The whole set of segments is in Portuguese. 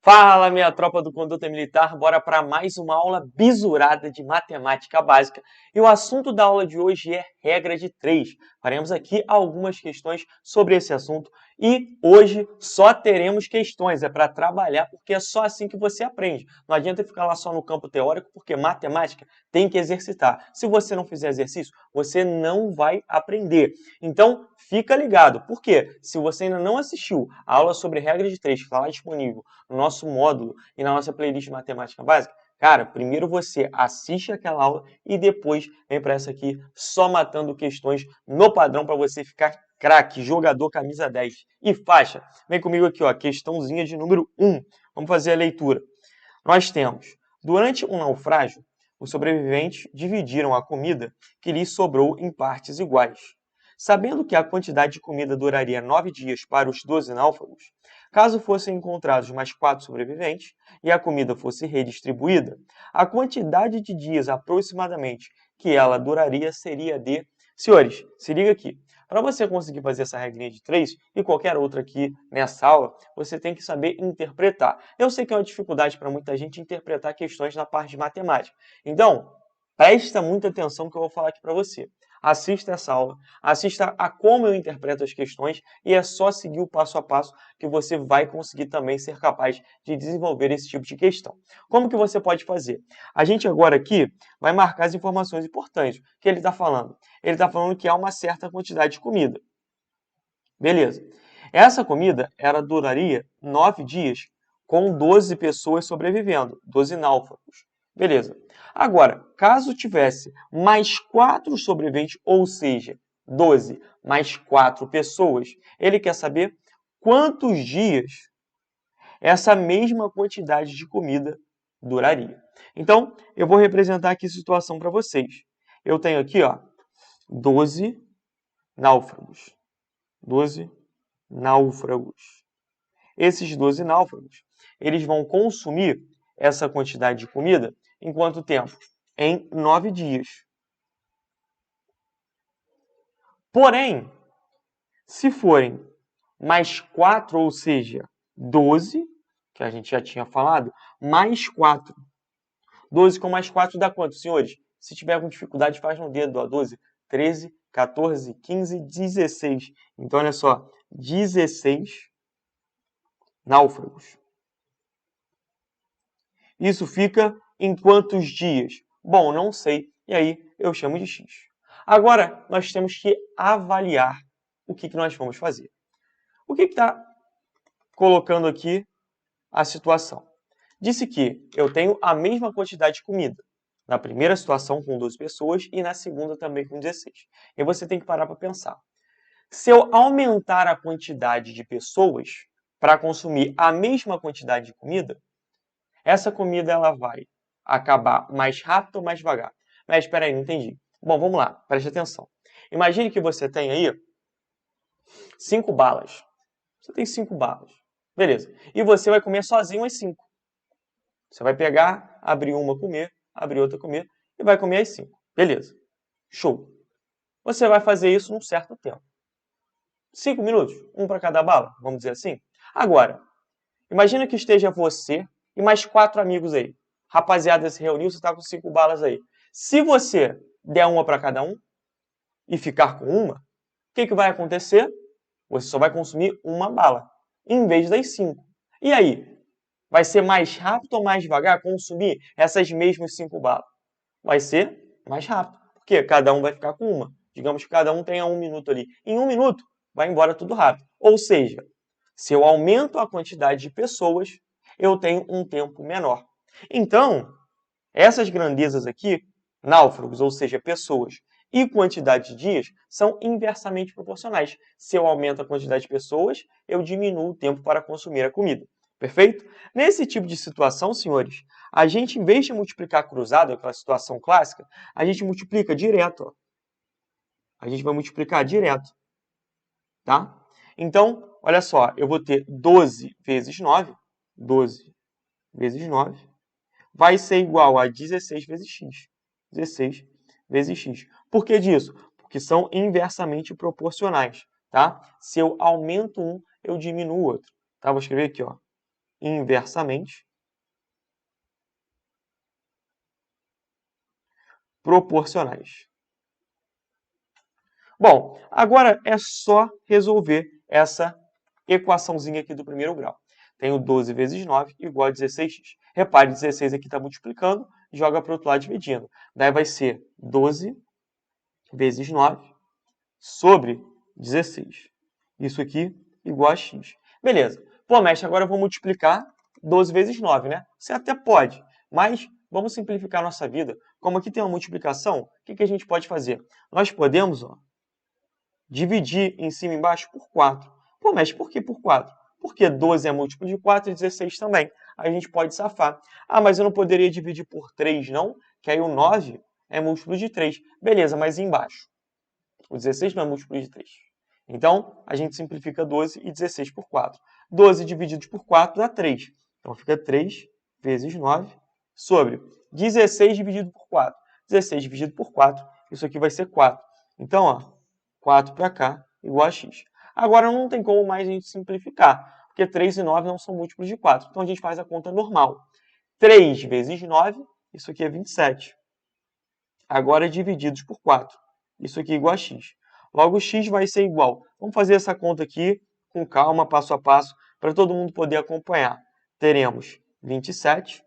Fala, minha tropa do Conduta Militar, bora para mais uma aula bisurada de matemática básica. E o assunto da aula de hoje é regra de 3. Faremos aqui algumas questões sobre esse assunto e hoje só teremos questões, é para trabalhar, porque é só assim que você aprende. Não adianta ficar lá só no campo teórico, porque matemática tem que exercitar. Se você não fizer exercício, você não vai aprender. Então, fica ligado, porque se você ainda não assistiu a aula sobre regra de 3, que está lá disponível no nosso módulo e na nossa playlist de matemática básica, cara, primeiro você assiste aquela aula e depois vem para essa aqui só matando questões no padrão para você ficar craque, jogador camisa 10 e faixa. Vem comigo aqui, ó, questãozinha de número 1. Vamos fazer a leitura. Nós temos, durante um naufrágio, os sobreviventes dividiram a comida que lhes sobrou em partes iguais. Sabendo que a quantidade de comida duraria 9 dias para os 12 náufragos, caso fossem encontrados mais 4 sobreviventes e a comida fosse redistribuída, a quantidade de dias aproximadamente que ela duraria seria de... Senhores, se liga aqui. Para você conseguir fazer essa regrinha de 3 e qualquer outra aqui nessa aula, você tem que saber interpretar. Eu sei que é uma dificuldade para muita gente interpretar questões na parte de matemática. Então, presta muita atenção no que eu vou falar aqui para você. Assista essa aula, assista a como eu interpreto as questões e é só seguir o passo a passo que você vai conseguir também ser capaz de desenvolver esse tipo de questão. Como que você pode fazer? A gente agora aqui vai marcar as informações importantes. O que ele está falando? Ele está falando que há uma certa quantidade de comida. Beleza. Essa comida ela duraria 9 dias com 12 pessoas sobrevivendo, 12 náufragos. Beleza. Agora, caso tivesse mais 4 sobreviventes, ou seja, 12 mais 4 pessoas, ele quer saber quantos dias essa mesma quantidade de comida duraria. Então, eu vou representar aqui a situação para vocês. Eu tenho aqui, ó, 12 náufragos. 12 náufragos. Esses 12 náufragos, eles vão consumir essa quantidade de comida em quanto tempo? Em 9 dias. Porém, se forem mais 4, ou seja, 12, que a gente já tinha falado, mais 4. 12 com mais 4 dá quanto, senhores? Se tiver com dificuldade, faz no dedo, ó, 12, 13, 14, 15, 16. Então, olha só, 16 náufragos. Isso fica em quantos dias? Bom, não sei, e aí eu chamo de x. Agora, nós temos que avaliar o que nós vamos fazer. O que está colocando aqui a situação? Disse que eu tenho a mesma quantidade de comida. Na primeira situação com 12 pessoas e na segunda também com 16. E você tem que parar para pensar. Se eu aumentar a quantidade de pessoas para consumir a mesma quantidade de comida, essa comida ela vai acabar mais rápido ou mais devagar? Mas espera aí, não entendi. Bom, vamos lá, preste atenção. Imagine que você tem aí 5 balas. Você tem 5 balas. Beleza. E você vai comer sozinho as 5. Você vai pegar, abrir uma, comer, abrir outra, comer, e vai comer as 5. Beleza. Show. Você vai fazer isso num certo tempo. 5 minutos, um para cada bala, vamos dizer assim. Agora, imagina que esteja você e mais 4 amigos aí. Rapaziada se reuniu, você está com 5 balas aí. Se você der uma para cada um e ficar com uma, o que vai acontecer? Você só vai consumir uma bala, em vez das 5. E aí? Vai ser mais rápido ou mais devagar consumir essas mesmas 5 balas? Vai ser mais rápido, porque cada um vai ficar com uma. Digamos que cada um tenha 1 minuto ali. Em 1 minuto, vai embora tudo rápido. Ou seja, se eu aumento a quantidade de pessoas, eu tenho um tempo menor. Então, essas grandezas aqui, náufragos, ou seja, pessoas, e quantidade de dias, são inversamente proporcionais. Se eu aumento a quantidade de pessoas, eu diminuo o tempo para consumir a comida. Perfeito? Nesse tipo de situação, senhores, a gente, em vez de multiplicar cruzado, aquela situação clássica, a gente multiplica direto. Ó. A gente vai multiplicar direto. Tá? Então, olha só, eu vou ter 12 vezes 9. 12 vezes 9 vai ser igual a 16 vezes x. 16 vezes x. Por que disso? Porque são inversamente proporcionais. Tá? Se eu aumento um, eu diminuo o outro. Tá? Vou escrever aqui, ó. inversamente proporcionais. Bom, agora é só resolver essa equaçãozinha aqui do primeiro grau. Tenho 12 vezes 9 igual a 16x. Repare, 16 aqui está multiplicando, joga para o outro lado dividindo. Daí vai ser 12 vezes 9 sobre 16. Isso aqui igual a x. Beleza. Pô, mestre, agora eu vou multiplicar 12 vezes 9, né? Você até pode, mas vamos simplificar a nossa vida. Como aqui tem uma multiplicação, o que a gente pode fazer? Nós podemos dividir em cima e embaixo por 4. Pô, mestre, por que por 4? Porque 12 é múltiplo de 4 e 16 também. Aí a gente pode safar. Ah, mas eu não poderia dividir por 3, não? Que aí o 9 é múltiplo de 3. Beleza, mas e embaixo? O 16 não é múltiplo de 3. Então, a gente simplifica 12 e 16 por 4. 12 dividido por 4 dá 3. Então, fica 3 vezes 9 sobre 16 dividido por 4. 16 dividido por 4, isso aqui vai ser 4. Então, 4 para cá, igual a x. Agora, não tem como mais a gente simplificar, porque 3 e 9 não são múltiplos de 4. Então, a gente faz a conta normal. 3 vezes 9, isso aqui é 27. Agora, divididos por 4. Isso aqui é igual a x. Logo, x vai ser igual. Vamos fazer essa conta aqui com calma, passo a passo, para todo mundo poder acompanhar. Teremos 27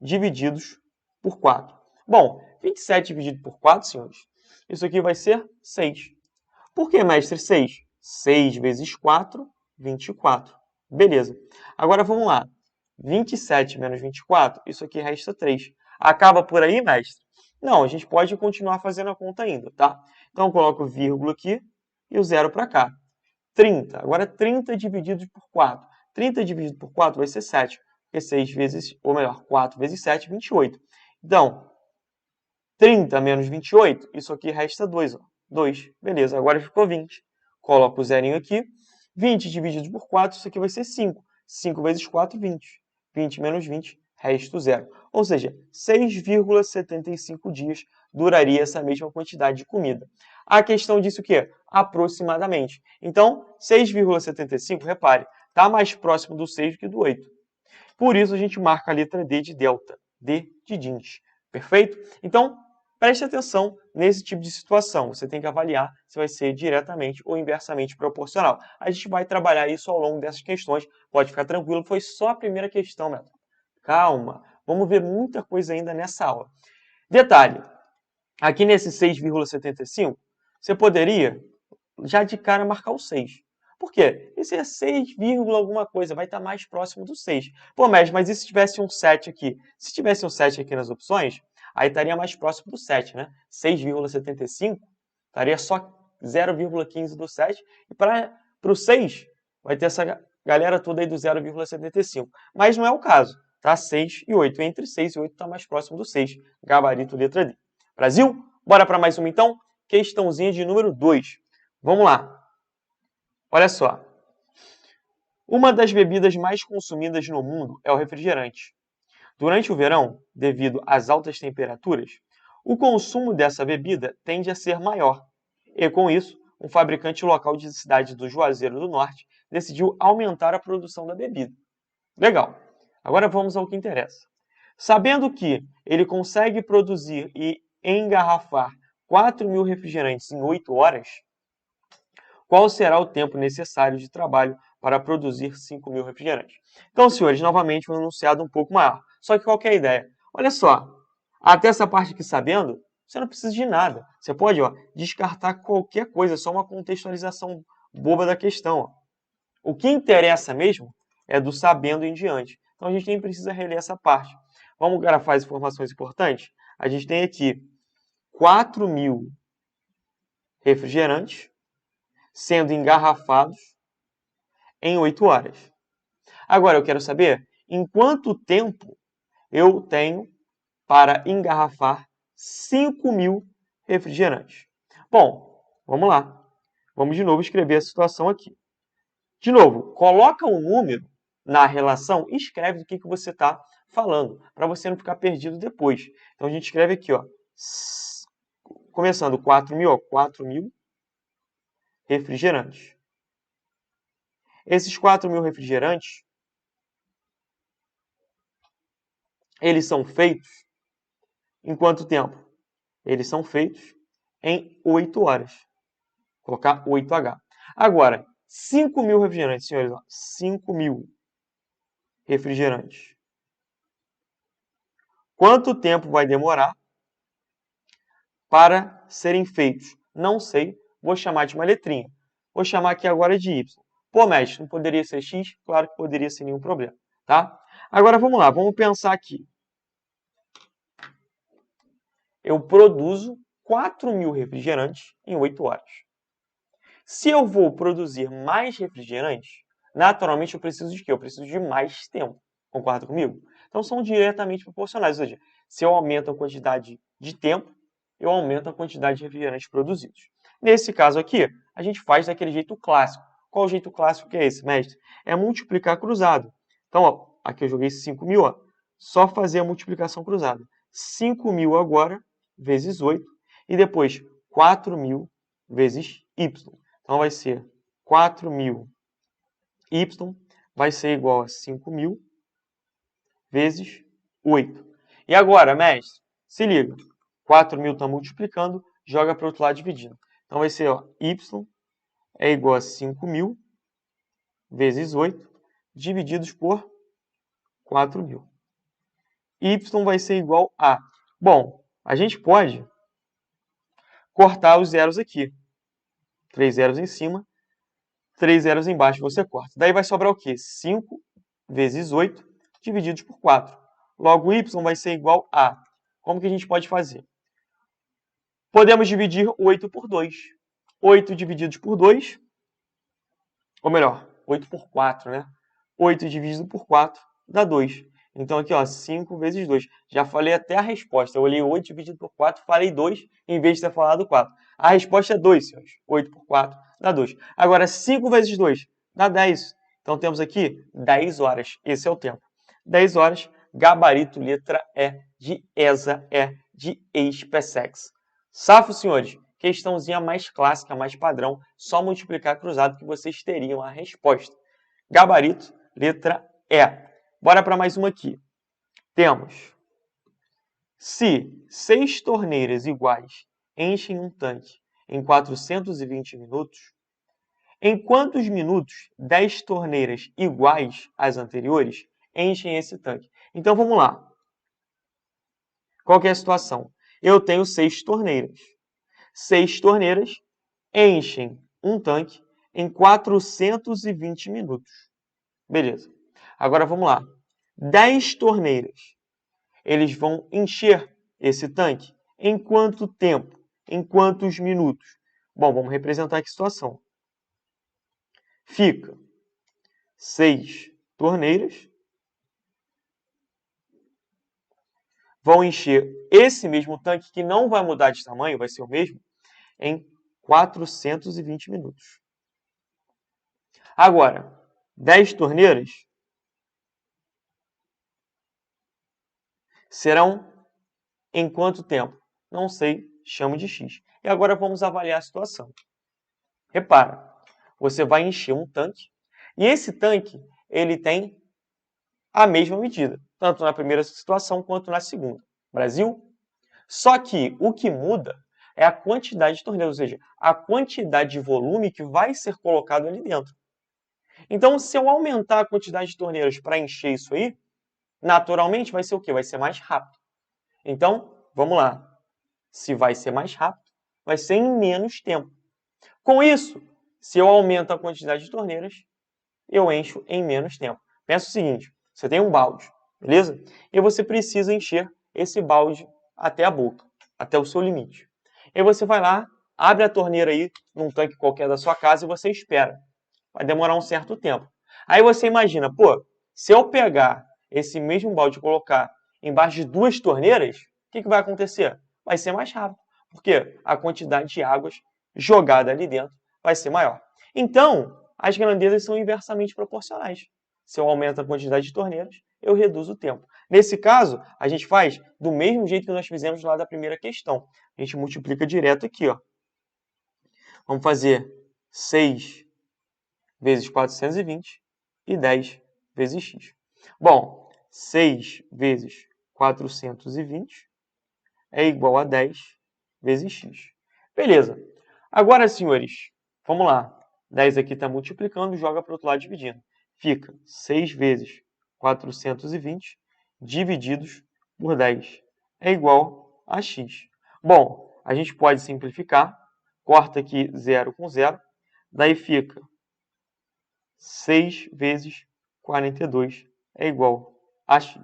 divididos por 4. Bom, 27 dividido por 4, senhores, isso aqui vai ser 6. Por que, mestre, 6? 6 vezes 4, 24. Beleza. Agora, vamos lá. 27 menos 24, isso aqui resta 3. Acaba por aí, mestre? Não, a gente pode continuar fazendo a conta ainda, tá? Então, eu coloco o vírgula aqui e o zero para cá. 30. Agora, 30 dividido por 4. 30 dividido por 4 vai ser 7. Porque 6 vezes, ou melhor, 4 vezes 7, 28. Então, 30 menos 28, isso aqui resta 2. 2. Beleza, agora ficou 20. Coloco o zerinho aqui. 20 dividido por 4, isso aqui vai ser 5. 5 vezes 4, 20. 20 menos 20, resta 0. Ou seja, 6,75 dias duraria essa mesma quantidade de comida. A questão disso o quê? Aproximadamente. Então, 6,75, repare, está mais próximo do 6 do que do 8. Por isso, a gente marca a letra D de delta. D de DINT. Perfeito? Então, preste atenção nesse tipo de situação. Você tem que avaliar se vai ser diretamente ou inversamente proporcional. A gente vai trabalhar isso ao longo dessas questões. Pode ficar tranquilo, foi só a primeira questão, Beto. Calma, vamos ver muita coisa ainda nessa aula. Detalhe, aqui nesse 6,75, você poderia já de cara marcar o 6. Por quê? Esse é 6, alguma coisa, vai estar mais próximo do 6. Pô, mas e se tivesse um 7 aqui? Se tivesse um 7 aqui nas opções, aí estaria mais próximo do 7, né? 6,75 estaria só 0,15 do 7. E para o 6, vai ter essa galera toda aí do 0,75. Mas não é o caso, tá? 6 e 8. Entre 6 e 8 está mais próximo do 6. Gabarito, letra D. Brasil? Bora para mais uma então? Questãozinha de número 2. Vamos lá. Olha só. Uma das bebidas mais consumidas no mundo é o refrigerante. Durante o verão, devido às altas temperaturas, o consumo dessa bebida tende a ser maior. E com isso, um fabricante local de cidade do Juazeiro do Norte decidiu aumentar a produção da bebida. Legal. Agora vamos ao que interessa. Sabendo que ele consegue produzir e engarrafar 4.000 refrigerantes em 8 horas, qual será o tempo necessário de trabalho para produzir 5.000 refrigerantes? Então, senhores, novamente um enunciado um pouco maior. Só que qual que é a ideia? Olha só, até essa parte aqui sabendo, você não precisa de nada. Você pode descartar qualquer coisa, só uma contextualização boba da questão. O que interessa mesmo é do sabendo em diante. Então, a gente nem precisa reler essa parte. Vamos grafar as informações importantes? A gente tem aqui 4.000 refrigerantes sendo engarrafados em 8 horas. Agora eu quero saber em quanto tempo eu tenho para engarrafar 5.000 refrigerantes. Bom, vamos lá. Vamos de novo escrever a situação aqui. De novo, coloca um número na relação e escreve do que você está falando, para você não ficar perdido depois. Então a gente escreve aqui, começando 4.000, 4.000 refrigerantes. Esses 4.000 refrigerantes eles são feitos em quanto tempo? Eles são feitos em 8 horas. Vou colocar 8H. Agora, 5.000 refrigerantes, senhores. 5.000 refrigerantes. Quanto tempo vai demorar para serem feitos? Não sei. Vou chamar de uma letrinha. Vou chamar aqui agora de Y. Pô, mestre, não poderia ser X? Claro que poderia, sem nenhum problema. Tá? Agora, vamos lá. Vamos pensar aqui. Eu produzo 4.000 refrigerantes em 8 horas. Se eu vou produzir mais refrigerantes, naturalmente eu preciso de quê? Eu preciso de mais tempo. Concorda comigo? Então são diretamente proporcionais. Ou seja, se eu aumento a quantidade de tempo, eu aumento a quantidade de refrigerantes produzidos. Nesse caso aqui, a gente faz daquele jeito clássico. Qual o jeito clássico que é esse, mestre? É multiplicar cruzado. Então, ó, aqui eu joguei 5.000, ó, só fazer a multiplicação cruzada. 5.000 agora, vezes 8, e depois 4.000 vezes y. Então, vai ser 4.000 y vai ser igual a 5.000 vezes 8. E agora, mestre, se liga. 4.000 está multiplicando, joga para o outro lado dividindo. Então, vai ser, ó, y é igual a 5.000 vezes 8, divididos por 4.000. Y vai ser igual a... Bom, a gente pode cortar os zeros aqui. 3 zeros em cima, 3 zeros embaixo você corta. Daí vai sobrar o quê? 5 vezes 8 divididos por 4. Logo, y vai ser igual a... Como que a gente pode fazer? Podemos dividir 8 por 2. 8 divididos por 2, ou melhor, 8 por 4, né? 8 dividido por 4 dá 2. Então aqui, ó, 5 vezes 2. Já falei até a resposta. Eu olhei 8 dividido por 4, falei 2, em vez de ter falado 4. A resposta é 2, senhores. 8 por 4 dá 2. Agora, 5 vezes 2 dá 10. Então temos aqui 10 horas. Esse é o tempo. 10 horas, gabarito, letra E, de ESA, E, de SpaceX. Safo, senhores. Questãozinha mais clássica, mais padrão. Só multiplicar cruzado que vocês teriam a resposta. Gabarito, letra E. Bora para mais uma aqui. Temos, se 6 torneiras iguais enchem um tanque em 420 minutos, em quantos minutos 10 torneiras iguais às anteriores enchem esse tanque? Então, vamos lá. Qual que é a situação? Eu tenho 6 torneiras. 6 torneiras enchem um tanque em 420 minutos. Beleza. Agora, vamos lá. 10 torneiras. Eles vão encher esse tanque em quanto tempo? Em quantos minutos? Bom, vamos representar aqui a situação. Fica 6 torneiras. Vão encher esse mesmo tanque, que não vai mudar de tamanho, vai ser o mesmo, em 420 minutos. Agora, 10 torneiras serão em quanto tempo? Não sei, chamo de X. E agora vamos avaliar a situação. Repara, você vai encher um tanque, e esse tanque ele tem a mesma medida, tanto na primeira situação quanto na segunda. Brasil? Só que o que muda é a quantidade de torneiras, ou seja, a quantidade de volume que vai ser colocado ali dentro. Então, se eu aumentar a quantidade de torneiras para encher isso aí, naturalmente vai ser o quê? Vai ser mais rápido. Então, vamos lá. Se vai ser mais rápido, vai ser em menos tempo. Com isso, se eu aumento a quantidade de torneiras, eu encho em menos tempo. Pensa o seguinte, você tem um balde, beleza? E você precisa encher esse balde até a boca, até o seu limite. E você vai lá, abre a torneira aí, num tanque qualquer da sua casa e você espera. Vai demorar um certo tempo. Aí você imagina, pô, se eu pegar esse mesmo balde e colocar embaixo de 2 torneiras, o que vai acontecer? Vai ser mais rápido, porque a quantidade de águas jogada ali dentro vai ser maior. Então, as grandezas são inversamente proporcionais. Se eu aumento a quantidade de torneiras, eu reduzo o tempo. Nesse caso, a gente faz do mesmo jeito que nós fizemos lá da primeira questão. A gente multiplica direto aqui, ó. Vamos fazer 6 vezes 420 e 10 vezes x. Bom, 6 vezes 420 é igual a 10 vezes x. Beleza. Agora, senhores, vamos lá. 10 aqui está multiplicando, joga para o outro lado dividindo. Fica 6 vezes 420 divididos por 10 é igual a x. Bom, a gente pode simplificar. Corta aqui 0 com 0. Daí fica 6 vezes 42 é igual a x.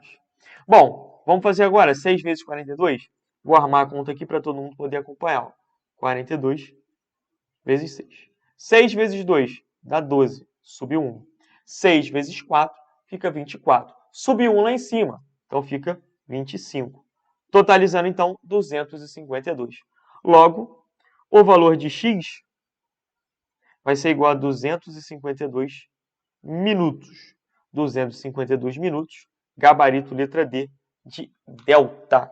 Bom, vamos fazer agora 6 vezes 42? Vou armar a conta aqui para todo mundo poder acompanhar. 42 vezes 6. 6 vezes 2 dá 12, subiu 1. 6 vezes 4 fica 24. Subiu 1 lá em cima, então fica 25. Totalizando, então, 252. Logo, o valor de x vai ser igual a 252 minutos. 252 minutos, gabarito letra D de delta.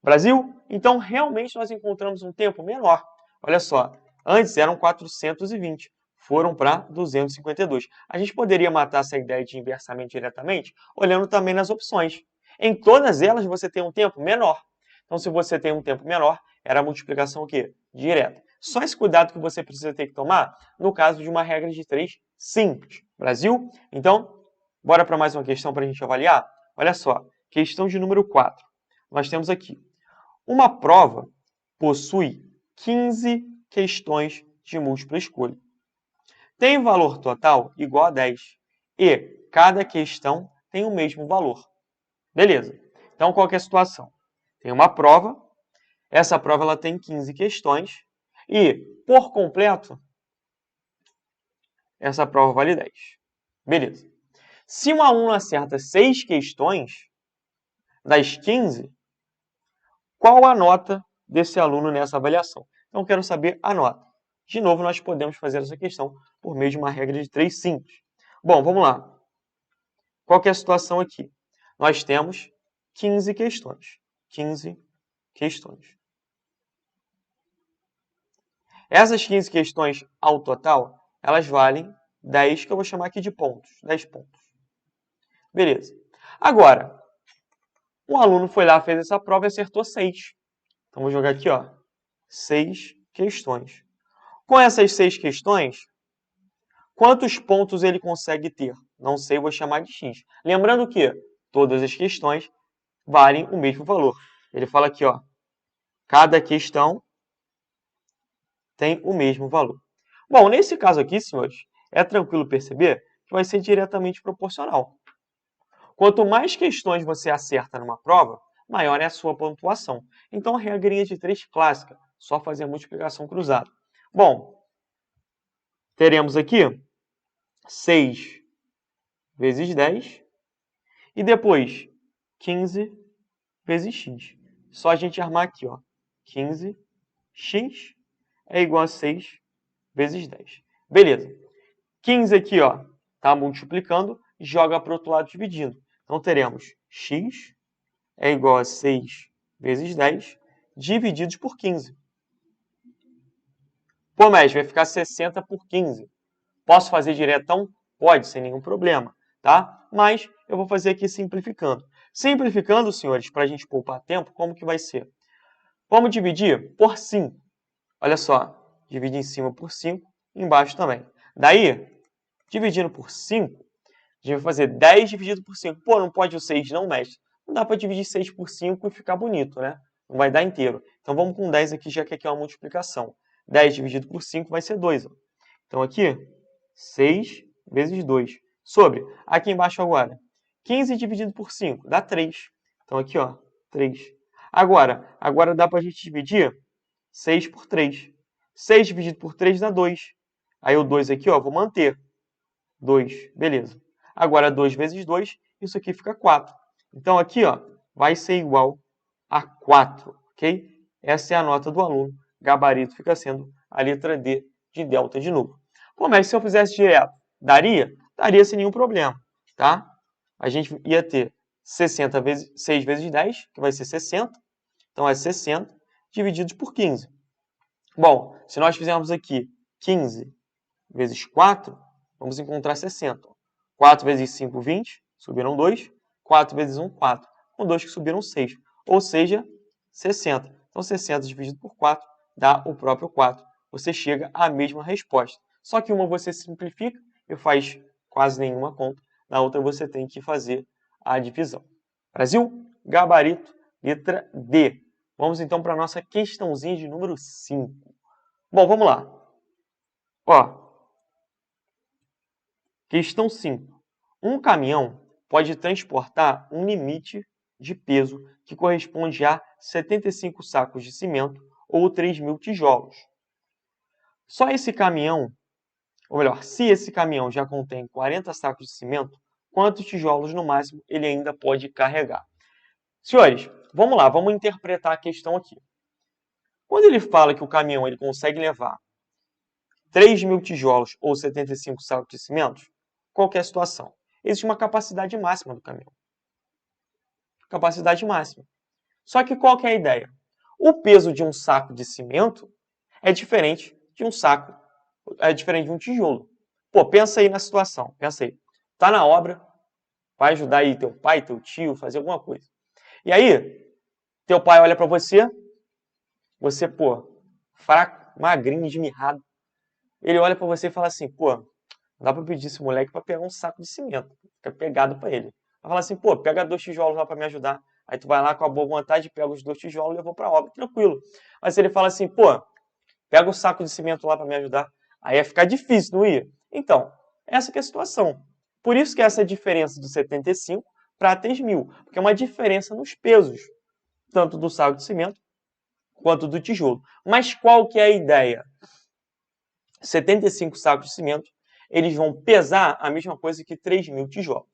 Brasil? Então, realmente, nós encontramos um tempo menor. Olha só, antes eram 420, foram para 252. A gente poderia matar essa ideia de inversamente diretamente olhando também nas opções. Em todas elas, você tem um tempo menor. Então, se você tem um tempo menor, era a multiplicação o quê? Direta. Só esse cuidado que você precisa ter que tomar no caso de uma regra de 3 simples. Brasil? Então, bora para mais uma questão para a gente avaliar? Olha só, questão de número 4. Nós temos aqui. Uma prova possui 15 questões de múltipla escolha. Tem valor total igual a 10 e cada questão tem o mesmo valor. Beleza. Então, qual que é a situação? Tem uma prova, essa prova ela tem 15 questões e, por completo, essa prova vale 10. Beleza. Se um aluno acerta 6 questões das 15, qual a nota desse aluno nessa avaliação? Então, eu quero saber a nota. De novo, nós podemos fazer essa questão por meio de uma regra de 3 simples. Bom, vamos lá. Qual que é a situação aqui? Nós temos 15 questões. 15 questões. Essas 15 questões ao total, elas valem 10, que eu vou chamar aqui de pontos. 10 pontos. Beleza. Agora, um aluno foi lá, fez essa prova e acertou 6. Então, vou jogar aqui, ó, 6 questões. Com essas 6 questões, quantos pontos ele consegue ter? Não sei, vou chamar de x. Lembrando que todas as questões valem o mesmo valor. Ele fala aqui, ó, cada questão tem o mesmo valor. Bom, nesse caso aqui, senhores, é tranquilo perceber que vai ser diretamente proporcional. Quanto mais questões você acerta numa prova, maior é a sua pontuação. Então, a regrinha de 3 clássica, só fazer a multiplicação cruzada. Bom, teremos aqui 6 vezes 10 e depois 15 vezes x. Só a gente armar aqui, ó, 15x é igual a 6 vezes 10. Beleza. 15 aqui, ó, tá multiplicando, joga para o outro lado dividindo. Então, teremos x é igual a 6 vezes 10 divididos por 15. Pô, mestre, vai ficar 60 por 15. Posso fazer diretão? Pode, sem nenhum problema, tá? Mas eu vou fazer aqui simplificando. Simplificando, senhores, para a gente poupar tempo, como que vai ser? Vamos dividir por 5. Olha só, dividir em cima por 5, embaixo também. Daí, dividindo por 5, a gente vai fazer 10 dividido por 5. Pô, não pode o 6 não, mestre? Não dá para dividir 6 por 5 e ficar bonito, né? Não vai dar inteiro. Então, vamos com 10 aqui, já que aqui é uma multiplicação. 10 dividido por 5 vai ser 2. Ó. Então, aqui, 6 vezes 2. Sobre, aqui embaixo agora, 15 dividido por 5 dá 3. Então, aqui, ó, 3. Agora dá para a gente dividir 6 por 3. 6 dividido por 3 dá 2. Aí o 2 aqui, ó, vou manter. 2, beleza. Agora, 2 vezes 2, isso aqui fica 4. Então, aqui, ó, vai ser igual a 4, ok? Essa é a nota do aluno. Gabarito fica sendo a letra D de delta de novo. Pô, mas se eu fizesse direto, daria? Daria sem nenhum problema, tá? A gente ia ter 60 vezes 6 vezes 10, que vai ser 60. Então, é 60 divididos por 15. Bom, se nós fizermos aqui 15 vezes 4, vamos encontrar 60. 4 vezes 5, 20. Subiram 2. 4 vezes 1, 4. com 2 que subiram 6, ou seja, 60. Então, 60 dividido por 4 dá o próprio 4. Você chega à mesma resposta. Só que uma você simplifica e faz quase nenhuma conta, na outra você tem que fazer a divisão. Brasil, gabarito, letra D. Vamos então para a nossa questãozinha de número 5. Bom, vamos lá. Ó, questão 5. Um caminhão pode transportar um limite de peso que corresponde a 75 sacos de cimento ou 3.000 tijolos. Só esse caminhão, ou melhor, se esse caminhão já contém 40 sacos de cimento, quantos tijolos no máximo ele ainda pode carregar? Senhores, vamos lá, vamos interpretar a questão aqui. Quando ele fala que o caminhão ele consegue levar 3.000 tijolos ou 75 sacos de cimento, qual que é a situação? Existe uma capacidade máxima do caminhão. Capacidade máxima. Só que qual que é a ideia? O peso de um saco de cimento é diferente de um saco, é diferente de um tijolo. Pô, pensa aí na situação, pensa aí. Tá na obra, vai ajudar aí teu pai, teu tio, fazer alguma coisa. E aí, teu pai olha pra você, pô, fraco, magrinho, esmirrado. Ele olha pra você e fala assim, pô, não dá pra pedir esse moleque pra pegar um saco de cimento. Fica pegado pra ele. Vai falar assim, pô, pega 2 tijolos lá pra me ajudar. Aí tu vai lá com a boa vontade, pega os 2 tijolos e levou pra obra, tranquilo. Mas se ele fala assim, pô, pega o saco de cimento lá pra me ajudar, aí ia ficar difícil, não ia? Então, essa que é a situação. Por isso que essa diferença do 75 para 3.000, porque é uma diferença nos pesos, tanto do saco de cimento quanto do tijolo. Mas qual que é a ideia? 75 sacos de cimento, eles vão pesar a mesma coisa que 3.000 tijolos.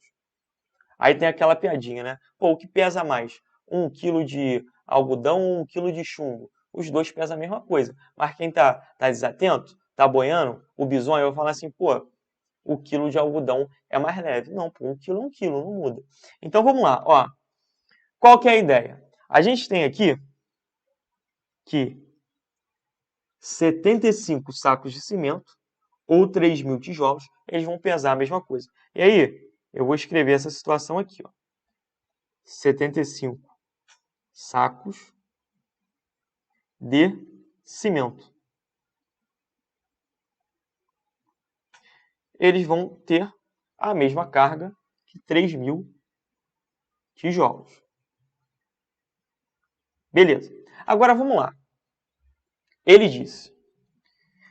Aí tem aquela piadinha, né? Pô, o que pesa mais? 1 quilo de algodão ou 1 quilo de chumbo? Os dois pesam a mesma coisa. Mas quem tá desatento, tá boiando, o bisonho vai falar assim, pô, o quilo de algodão é mais leve. Não, pô, 1 quilo é 1 quilo, não muda. Então vamos lá, ó. Qual que é a ideia? A gente tem aqui que 75 sacos de cimento ou 3.000 tijolos, eles vão pesar a mesma coisa. E aí, eu vou escrever essa situação aqui, ó. 75 sacos de cimento. Eles vão ter a mesma carga que 3.000 tijolos. Beleza. Agora vamos lá. Ele disse,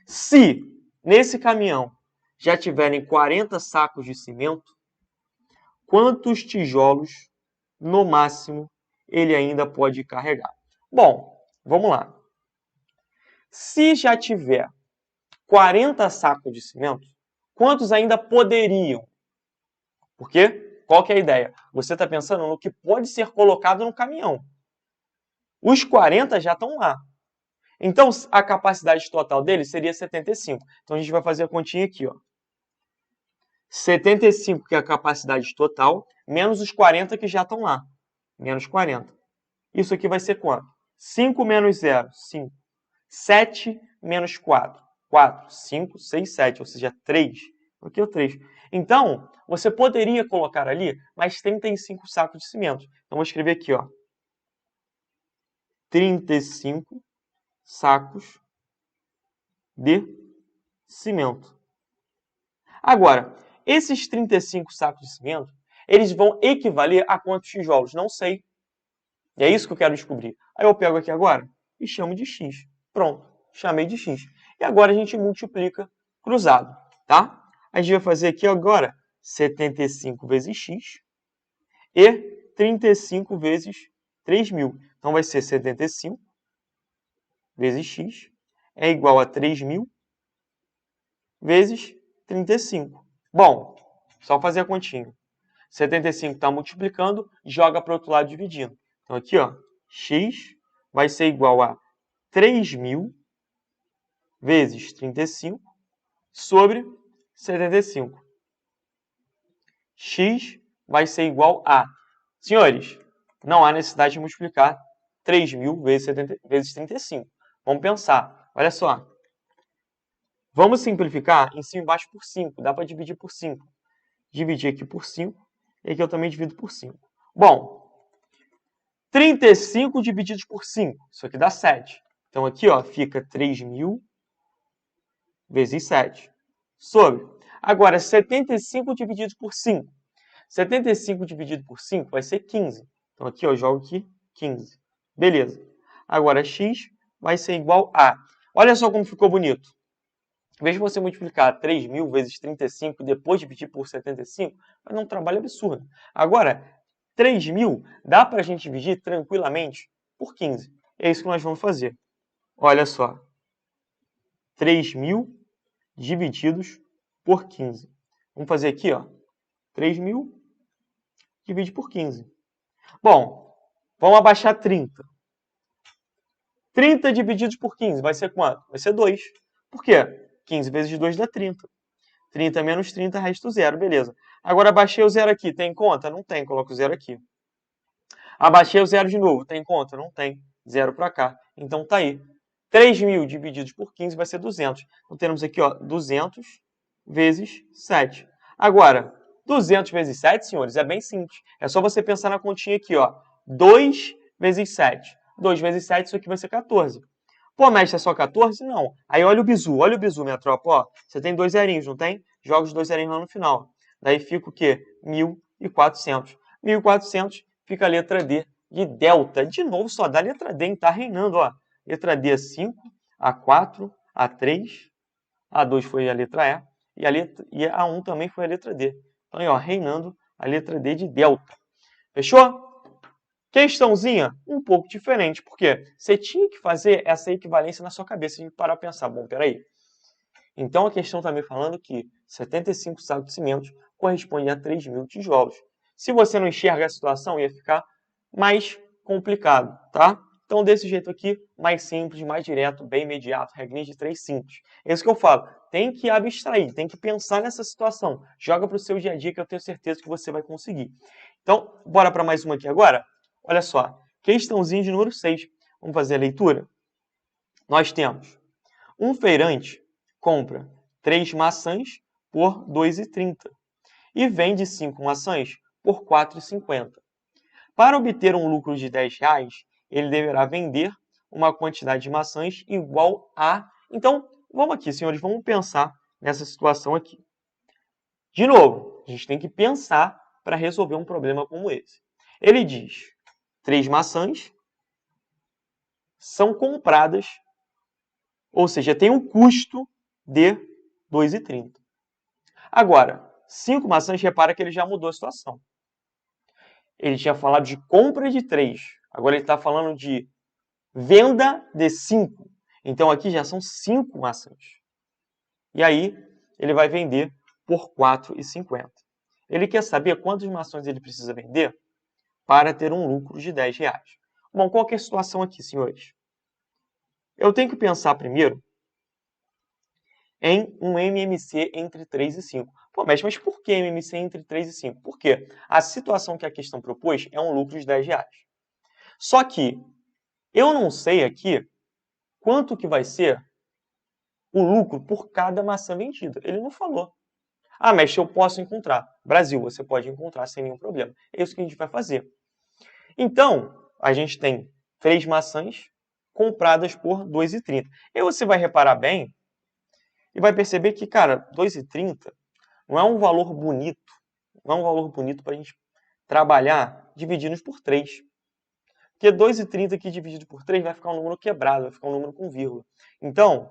se nesse caminhão já tiverem 40 sacos de cimento, quantos tijolos, no máximo, ele ainda pode carregar? Bom, vamos lá. Se já tiver 40 sacos de cimento, quantos ainda poderiam? Porque, qual que é a ideia? Você está pensando no que pode ser colocado no caminhão. Os 40 já estão lá. Então, a capacidade total dele seria 75. Então, a gente vai fazer a continha aqui, ó. 75, que é a capacidade total, menos os 40 que já estão lá. Menos 40. Isso aqui vai ser quanto? 5 menos 0, 5. 7 menos 4, 4. 5, 6, 7, ou seja, 3. Aqui é o 3. Então, você poderia colocar ali mais 35 sacos de cimento. Então, vou escrever aqui, ó. 35 sacos de cimento. Agora, esses 35 sacos de cimento, eles vão equivaler a quantos tijolos? Não sei. E é isso que eu quero descobrir. Aí eu pego aqui agora e chamo de x. Pronto, chamei de x. E agora a gente multiplica cruzado, tá? A gente vai fazer aqui agora 75 vezes x e 35 vezes 3.000. Então vai ser 75 vezes x é igual a 3.000 vezes 35. Bom, só fazer a continha. 75 está multiplicando, joga para o outro lado dividindo. Então aqui, ó, x vai ser igual a 3.000 vezes 35 sobre 75. X vai ser igual a... Senhores, não há necessidade de multiplicar 3.000 vezes 35. Vamos pensar. Olha só. Vamos simplificar em cima e embaixo por 5. Dá para dividir por 5. Dividir aqui por 5. E aqui eu também divido por 5. Bom, 35 divididos por 5. Isso aqui dá 7. Então, aqui ó, fica 3.000 vezes 7. Sobre. Agora, 75 dividido por 5. 75 dividido por 5 vai ser 15. Então, aqui ó, eu jogo aqui 15. Beleza. Agora, x vai ser igual a... Olha só como ficou bonito. Em vez de você multiplicar 3.000 vezes 35 e depois dividir por 75, vai dar um trabalho absurdo. Agora, 3.000 dá para a gente dividir tranquilamente por 15. É isso que nós vamos fazer. Olha só. 3.000 divididos por 15. Vamos fazer aqui, ó. 3.000 divide por 15. Bom, vamos abaixar 30. 30 divididos por 15 vai ser quanto? Vai ser 2. Por quê? 15 vezes 2 dá 30. 30 menos 30, resta 0. Beleza. Agora abaixei o 0 aqui. Tem conta? Não tem. Coloco o 0 aqui. Abaixei o 0 de novo. Tem conta? Não tem. 0 para cá. Então tá aí. 3.000 divididos por 15 vai ser 200. Então temos aqui, ó, 200 vezes 7. Agora, 200 vezes 7, senhores, é bem simples. É só você pensar na continha aqui, ó. 2 vezes 7. 2 vezes 7, isso aqui vai ser 14. Pô, mestre, é só 14? Não. Aí olha o bizu, minha tropa, ó. Você tem 2 zerinhos, não tem? Joga os 2 zerinhos lá no final. Daí fica o quê? 1.400. 1.400 fica a letra D de delta. De novo, só dá a letra D, hein? Tá reinando, ó. Letra D é 5, A4, A3, A2 foi a letra E, e a 1 também foi a letra D. Então, aí, ó, reinando a letra D de delta. Fechou? Questãozinha um pouco diferente, porque você tinha que fazer essa equivalência na sua cabeça e parar a pensar, bom, peraí. Então a questão está me falando que 75 sacos de cimento corresponde a 3.000 tijolos. Se você não enxerga a situação, ia ficar mais complicado, tá? Então desse jeito aqui, mais simples, mais direto, bem imediato, regrinha de 3 simples. É isso que eu falo, tem que abstrair, tem que pensar nessa situação. Joga para o seu dia a dia que eu tenho certeza que você vai conseguir. Então, bora para mais uma aqui agora? Olha só, questãozinha de número 6. Vamos fazer a leitura? Nós temos um feirante compra 3 maçãs por R$ 2,30 e vende 5 maçãs por R$ 4,50. Para obter um lucro de R$ 10, ele deverá vender uma quantidade de maçãs igual a... Então, vamos aqui, senhores, vamos pensar nessa situação aqui. De novo, a gente tem que pensar para resolver um problema como esse. Ele diz... 3 maçãs são compradas, ou seja, tem um custo de R$ 2,30. Agora, 5 maçãs, repara que ele já mudou a situação. Ele tinha falado de compra de 3, agora ele está falando de venda de 5. Então aqui já são 5 maçãs. E aí ele vai vender por R$ 4,50. Ele quer saber quantas maçãs ele precisa vender para ter um lucro de R$ 10. Bom, qual que é a situação aqui, senhores? Eu tenho que pensar primeiro em um MMC entre 3 e 5. Pô, mas por que MMC entre 3 e 5? Porque a situação que a questão propôs é um lucro de R$ 10. Só que eu não sei aqui quanto que vai ser o lucro por cada maçã vendida. Ele não falou. Ah, mas eu posso encontrar. Brasil, você pode encontrar sem nenhum problema. É isso que a gente vai fazer. Então, a gente tem 3 maçãs compradas por R$ 2,30. E você vai reparar bem e vai perceber que, cara, R$ 2,30 não é um valor bonito. Não é um valor bonito para a gente trabalhar dividindo por 3. Porque R$ 2,30 aqui dividido por 3 vai ficar um número quebrado, vai ficar um número com vírgula. Então,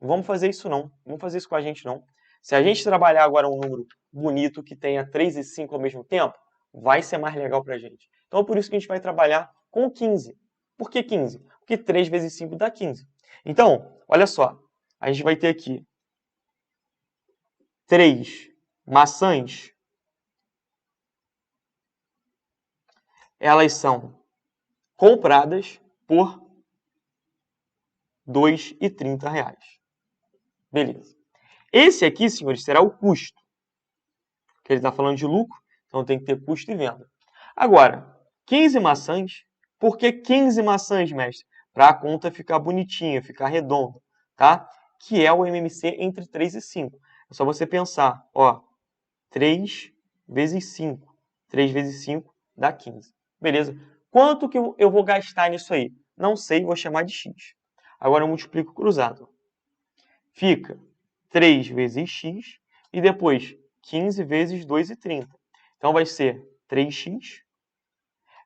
não vamos fazer isso não. Não vamos fazer isso com a gente não. Se a gente trabalhar agora um número bonito que tenha 3 e 5 ao mesmo tempo, vai ser mais legal para a gente. Então, é por isso que a gente vai trabalhar com 15. Por que 15? Porque 3 vezes 5 dá 15. Então, olha só. A gente vai ter aqui 3 maçãs. Elas são compradas por R$ 2,30. Beleza. Esse aqui, senhores, será o custo. Porque ele está falando de lucro, então tem que ter custo e venda. Agora, 15 maçãs. Por que 15 maçãs, mestre? Para a conta ficar bonitinha, ficar redonda, tá? Que é o MMC entre 3 e 5. É só você pensar, ó, 3 vezes 5. 3 vezes 5 dá 15. Beleza? Quanto que eu vou gastar nisso aí? Não sei, vou chamar de x. Agora eu multiplico cruzado. Fica 3 vezes x e depois 15 vezes 2,30. Então vai ser 3x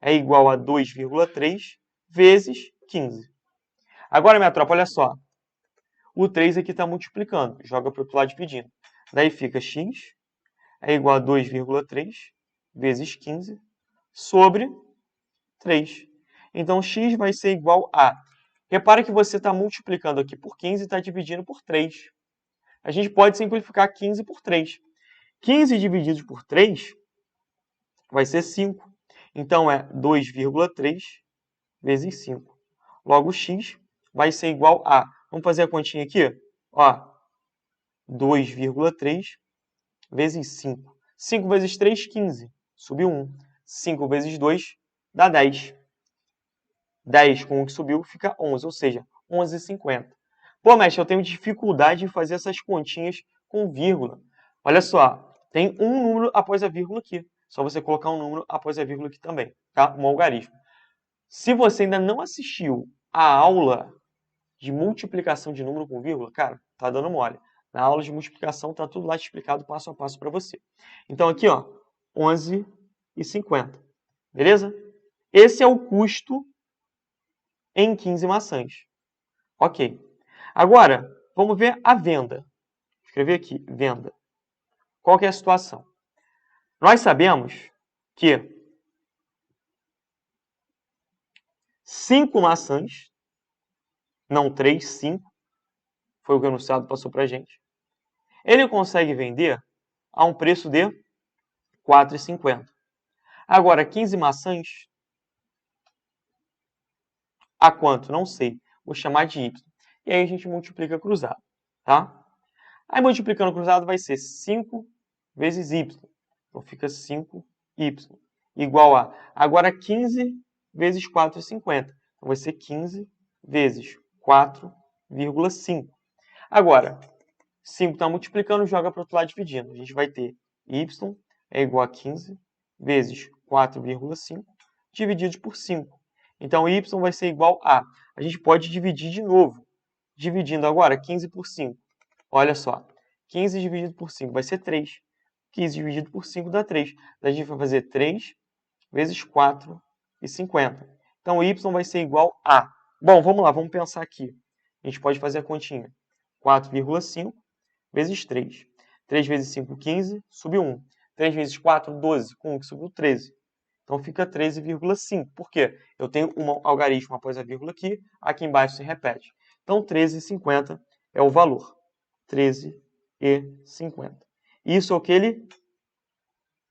é igual a 2,3 vezes 15. Agora, minha tropa, olha só. O 3 aqui está multiplicando. Joga para o outro lado dividindo. Daí fica x é igual a 2,3 vezes 15 sobre 3. Então, x vai ser igual a... Repara que você está multiplicando aqui por 15 e está dividindo por 3. A gente pode simplificar 15 por 3. 15 dividido por 3 vai ser 5. Então, é 2,3 vezes 5. Logo, x vai ser igual a... Vamos fazer a continha aqui? Ó, 2,3 vezes 5. 5 vezes 3, 15. Subiu 1. 5 vezes 2 dá 10. 10 com o que subiu fica 11, ou seja, 11,50. Pô, mestre, eu tenho dificuldade em fazer essas continhas com vírgula. Olha só, tem um número após a vírgula aqui. Só você colocar um número após a vírgula aqui também, tá? Um algarismo. Se você ainda não assistiu a aula de multiplicação de número com vírgula, cara, tá dando mole. Na aula de multiplicação tá tudo lá explicado passo a passo para você. Então aqui, ó, 11,50. Beleza? Esse é o custo em 15 maçãs. Ok. Agora, vamos ver a venda. Vou escrever aqui, venda. Qual que é a situação? Nós sabemos que 5 maçãs, não 3, 5, foi o que o enunciado passou para a gente, ele consegue vender a um preço de R$ 4,50. Agora, 15 maçãs, a quanto? Não sei. Vou chamar de y. E aí a gente multiplica cruzado, tá? Aí multiplicando cruzado vai ser 5 vezes y. Então fica 5y igual a... Agora 15 vezes 4,50. Então vai ser 15 vezes 4,5. Agora, 5 está multiplicando, joga para o outro lado dividindo. A gente vai ter y é igual a 15 vezes 4,5 dividido por 5. Então, y vai ser igual a... A gente pode dividir de novo. Dividindo agora 15 por 5. Olha só. 15 dividido por 5 vai ser 3. 15 dividido por 5 dá 3. Daí a gente vai fazer 3 vezes 4,50. Então, y vai ser igual a... Bom, vamos lá, vamos pensar aqui. A gente pode fazer a continha. 4,5 vezes 3. 3 vezes 5, 15, subiu 1. 3 vezes 4, 12. Com 1 que subiu 13. Então fica 13,5. Por quê? Eu tenho um algarismo após a vírgula aqui embaixo se repete. Então 13,50 é o valor. 13,50. Isso é o que ele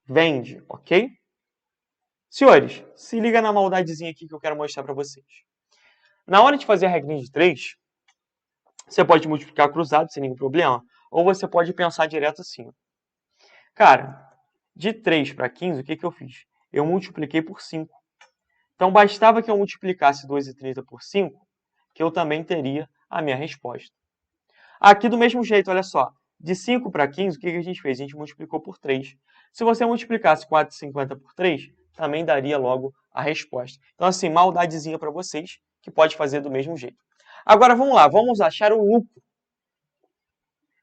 vende, ok? Senhores, se liga na maldadezinha aqui que eu quero mostrar para vocês. Na hora de fazer a regrinha de 3, você pode multiplicar cruzado sem nenhum problema, ou você pode pensar direto assim. Cara, de 3 para 15, o que eu fiz? Eu multipliquei por 5. Então, bastava que eu multiplicasse 2,30 por 5, que eu também teria a minha resposta. Aqui, do mesmo jeito, olha só. De 5 para 15, o que a gente fez? A gente multiplicou por 3. Se você multiplicasse 4,50 por 3, também daria logo a resposta. Então, assim, maldadezinha para vocês, que pode fazer do mesmo jeito. Agora, vamos lá. Vamos achar o lucro.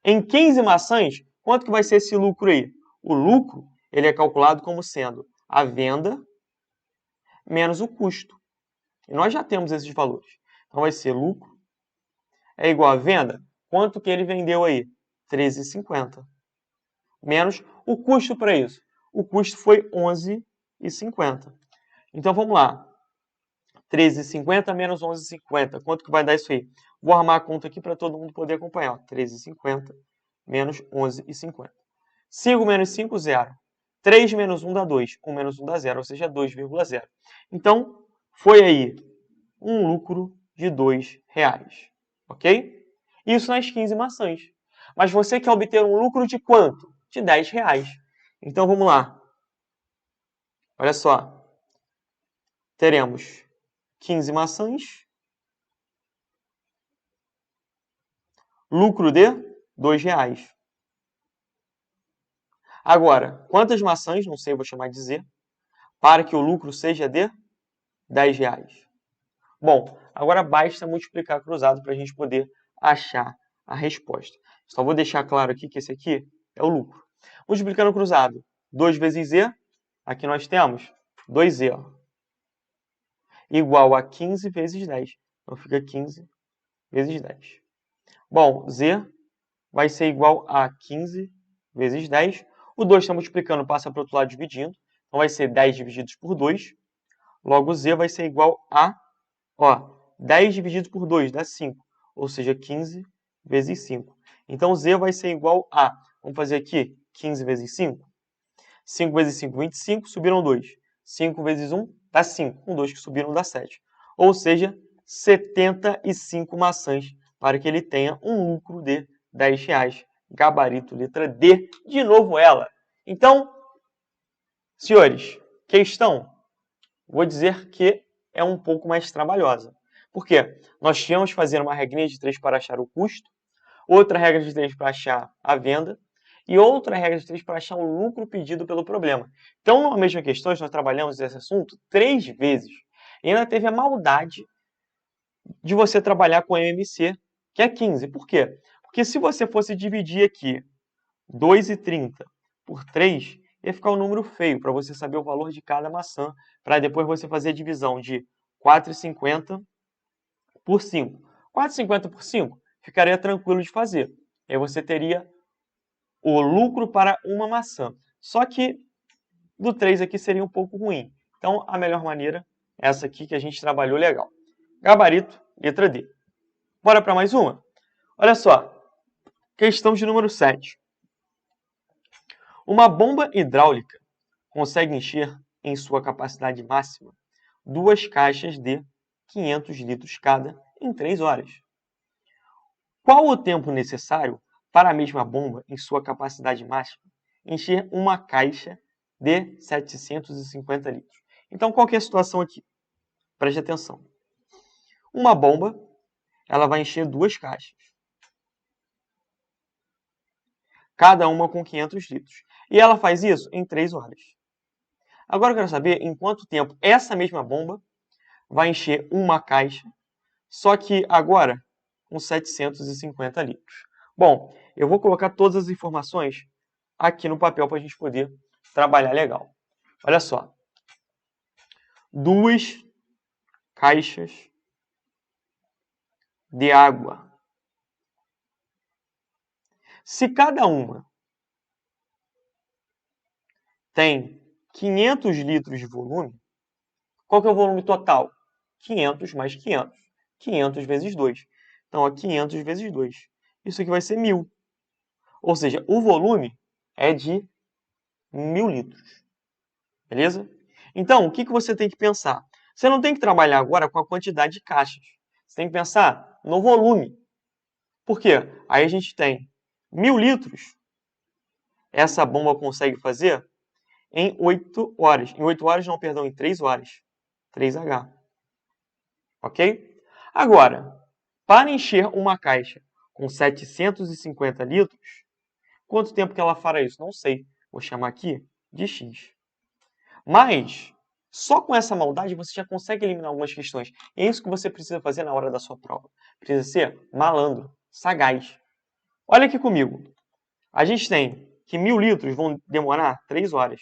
Em 15 maçãs, quanto que vai ser esse lucro aí? O lucro, ele é calculado como sendo a venda menos o custo. E nós já temos esses valores. Então, vai ser lucro é igual a venda. Quanto que ele vendeu aí? 13,50. Menos o custo para isso. O custo foi 11,50. Então, vamos lá. 13,50 menos 11,50. Quanto que vai dar isso aí? Vou armar a conta aqui para todo mundo poder acompanhar. 13,50 menos 11,50. 5 menos 5, 0. 3 menos 1 dá 2. 1 menos 1 dá 0, ou seja, 2,0. Então, foi aí um lucro de R$ 2,00. Ok? Isso nas 15 maçãs. Mas você quer obter um lucro de quanto? De R$ 10,00. Então, vamos lá. Olha só. Teremos 15 maçãs. Lucro de R$ 2,00. Agora, quantas maçãs, não sei, vou chamar de Z, para que o lucro seja de R$10. Bom, agora basta multiplicar cruzado para a gente poder achar a resposta. Só vou deixar claro aqui que esse aqui é o lucro. Multiplicando cruzado, 2 vezes Z, aqui nós temos 2Z, igual a 15 vezes 10. Então fica 15 vezes 10. Bom, Z vai ser igual a 15 vezes 10. O 2 está multiplicando, passa para o outro lado dividindo. Então vai ser 10 dividido por 2. Logo, Z vai ser igual a 10 dividido por 2 dá 5. Ou seja, 15 vezes 5. Então, Z vai ser igual a, vamos fazer aqui, 15 vezes 5. 5 vezes 5, 25, subiram 2. 5 vezes 1 dá 5. Com 2 que subiram dá 7. Ou seja, 75 maçãs para que ele tenha um lucro de R$10. Gabarito, letra D. De novo ela. Então, senhores, questão, vou dizer que é um pouco mais trabalhosa. Por quê? Nós tínhamos que fazer uma regrinha de 3 para achar o custo, outra regra de 3 para achar a venda, e outra regra de 3 para achar o lucro pedido pelo problema. Então, numa mesma questão, nós trabalhamos esse assunto 3 vezes. E ainda teve a maldade de você trabalhar com MMC, que é 15. Por quê? Porque se você fosse dividir aqui 2,30 por 3, ia ficar um número feio para você saber o valor de cada maçã, para depois você fazer a divisão de 4,50 por 5. 4,50 por 5 ficaria tranquilo de fazer. Aí você teria o lucro para uma maçã. Só que do 3 aqui seria um pouco ruim. Então, a melhor maneira é essa aqui que a gente trabalhou legal. Gabarito, letra D. Bora para mais uma? Olha só. Questão de número 7. Uma bomba hidráulica consegue encher, em sua capacidade máxima, 2 caixas de 500 litros cada em 3 horas. Qual o tempo necessário para a mesma bomba, em sua capacidade máxima, encher uma caixa de 750 litros? Então, qual que é a situação aqui? Preste atenção. Uma bomba, ela vai encher 2 caixas. Cada uma com 500 litros. E ela faz isso em 3 horas. Agora eu quero saber em quanto tempo essa mesma bomba vai encher uma caixa, só que agora com 750 litros. Bom, eu vou colocar todas as informações aqui no papel para a gente poder trabalhar legal. Olha só. 2 caixas de água. Se cada uma tem 500 litros de volume, qual que é o volume total? 500 mais 500. 500 vezes 2. Então, 500 vezes 2. Isso aqui vai ser 1.000. Ou seja, o volume é de 1.000 litros. Beleza? Então, o que você tem que pensar? Você não tem que trabalhar agora com a quantidade de caixas. Você tem que pensar no volume. Por quê? Aí a gente tem 1.000 litros. Essa bomba consegue fazer em 8 horas. Em 8 horas, não, perdão, em 3 horas. 3H. Ok? Agora, para encher uma caixa com 750 litros, quanto tempo que ela fará isso? Não sei. Vou chamar aqui de X. Mas, só com essa maldade, você já consegue eliminar algumas questões. E é isso que você precisa fazer na hora da sua prova. Precisa ser malandro, sagaz. Olha aqui comigo. A gente tem que 1.000 litros vão demorar 3 horas.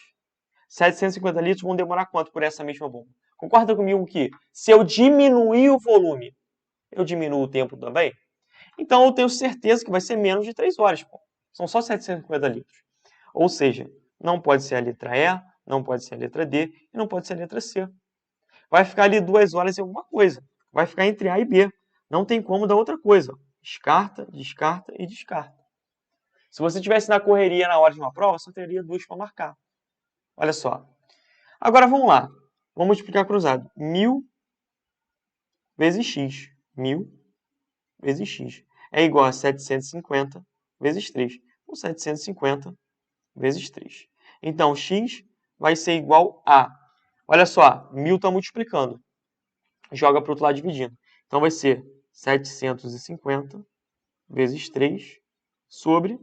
750 litros vão demorar quanto por essa mesma bomba? Concorda comigo que se eu diminuir o volume, eu diminuo o tempo também? Então eu tenho certeza que vai ser menos de 3 horas. Pô. São só 750 litros. Ou seja, não pode ser a letra E, não pode ser a letra D e não pode ser a letra C. Vai ficar ali 2 horas e alguma coisa. Vai ficar entre A e B. Não tem como dar outra coisa. Descarta, descarta e descarta. Se você estivesse na correria na hora de uma prova, só teria 2 para marcar. Olha só. Agora vamos lá. Vamos multiplicar cruzado. 1.000 vezes x. 1.000 vezes x é igual a 750 vezes 3. Então, 750 vezes 3. Então, x vai ser igual a... Olha só, 1.000 está multiplicando. Joga para o outro lado dividindo. Então, vai ser 750 vezes 3 sobre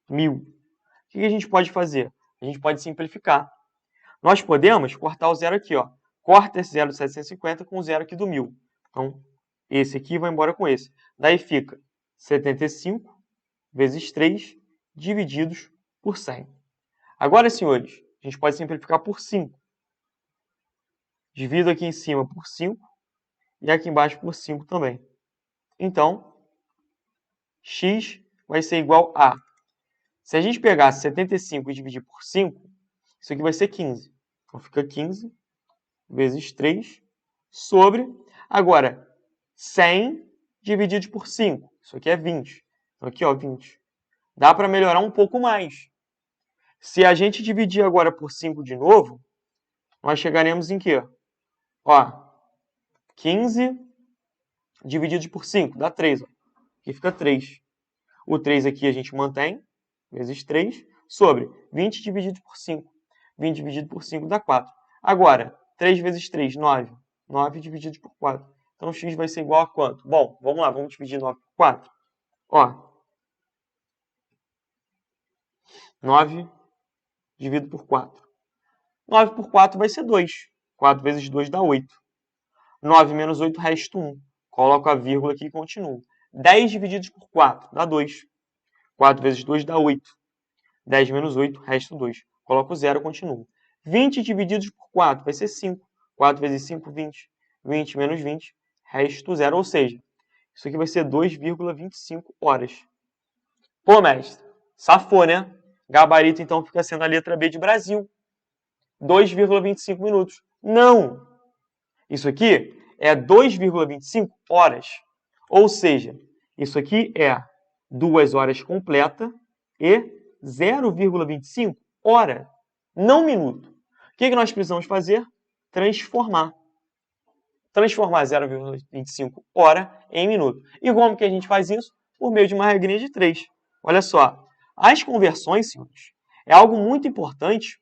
1.000. O que a gente pode fazer? A gente pode simplificar. Nós podemos cortar o zero aqui, ó. Corta esse 0 de 750 com o 0 aqui do 1000. Então, esse aqui vai embora com esse. Daí fica 75 vezes 3 divididos por 100. Agora, senhores, a gente pode simplificar por 5. Divido aqui em cima por 5 e aqui embaixo por 5 também. Então, x vai ser igual a... Se a gente pegar 75 e dividir por 5, isso aqui vai ser 15. Então, fica 15 vezes 3 sobre... Agora, 100 dividido por 5. Isso aqui é 20. Então, aqui, ó, 20. Dá para melhorar um pouco mais. Se a gente dividir agora por 5 de novo, nós chegaremos em quê? Ó, 15 dividido por 5 dá 3. Ó. Aqui fica 3. O 3 aqui a gente mantém, vezes 3, sobre 20 dividido por 5. 20 dividido por 5 dá 4. Agora, 3 vezes 3, 9. 9 dividido por 4. Então, x vai ser igual a quanto? Bom, vamos lá, vamos dividir 9 por 4. Ó, 9 dividido por 4. 9 por 4 vai ser 2. 4 vezes 2 dá 8. 9 menos 8 resta 1. Coloco a vírgula aqui e continuo. 10 divididos por 4 dá 2. 4 vezes 2 dá 8. 10 menos 8 resta 2. Coloco 0 e continuo. 20 divididos por 4 vai ser 5. 4 vezes 5, 20. 20 menos 20 resta 0. Ou seja, isso aqui vai ser 2,25 horas. Pô, mestre, safou, né? Gabarito, então, fica sendo a letra B de Brasil. 2,25 minutos. Não! Isso aqui é 2,25 horas. Ou seja, isso aqui é 2 horas completa e 0,25 hora, não minuto. O que nós precisamos fazer? Transformar. Transformar 0,25 hora em minuto. E como que a gente faz isso? Por meio de uma regrinha de 3. Olha só, as conversões, senhores, é algo muito importante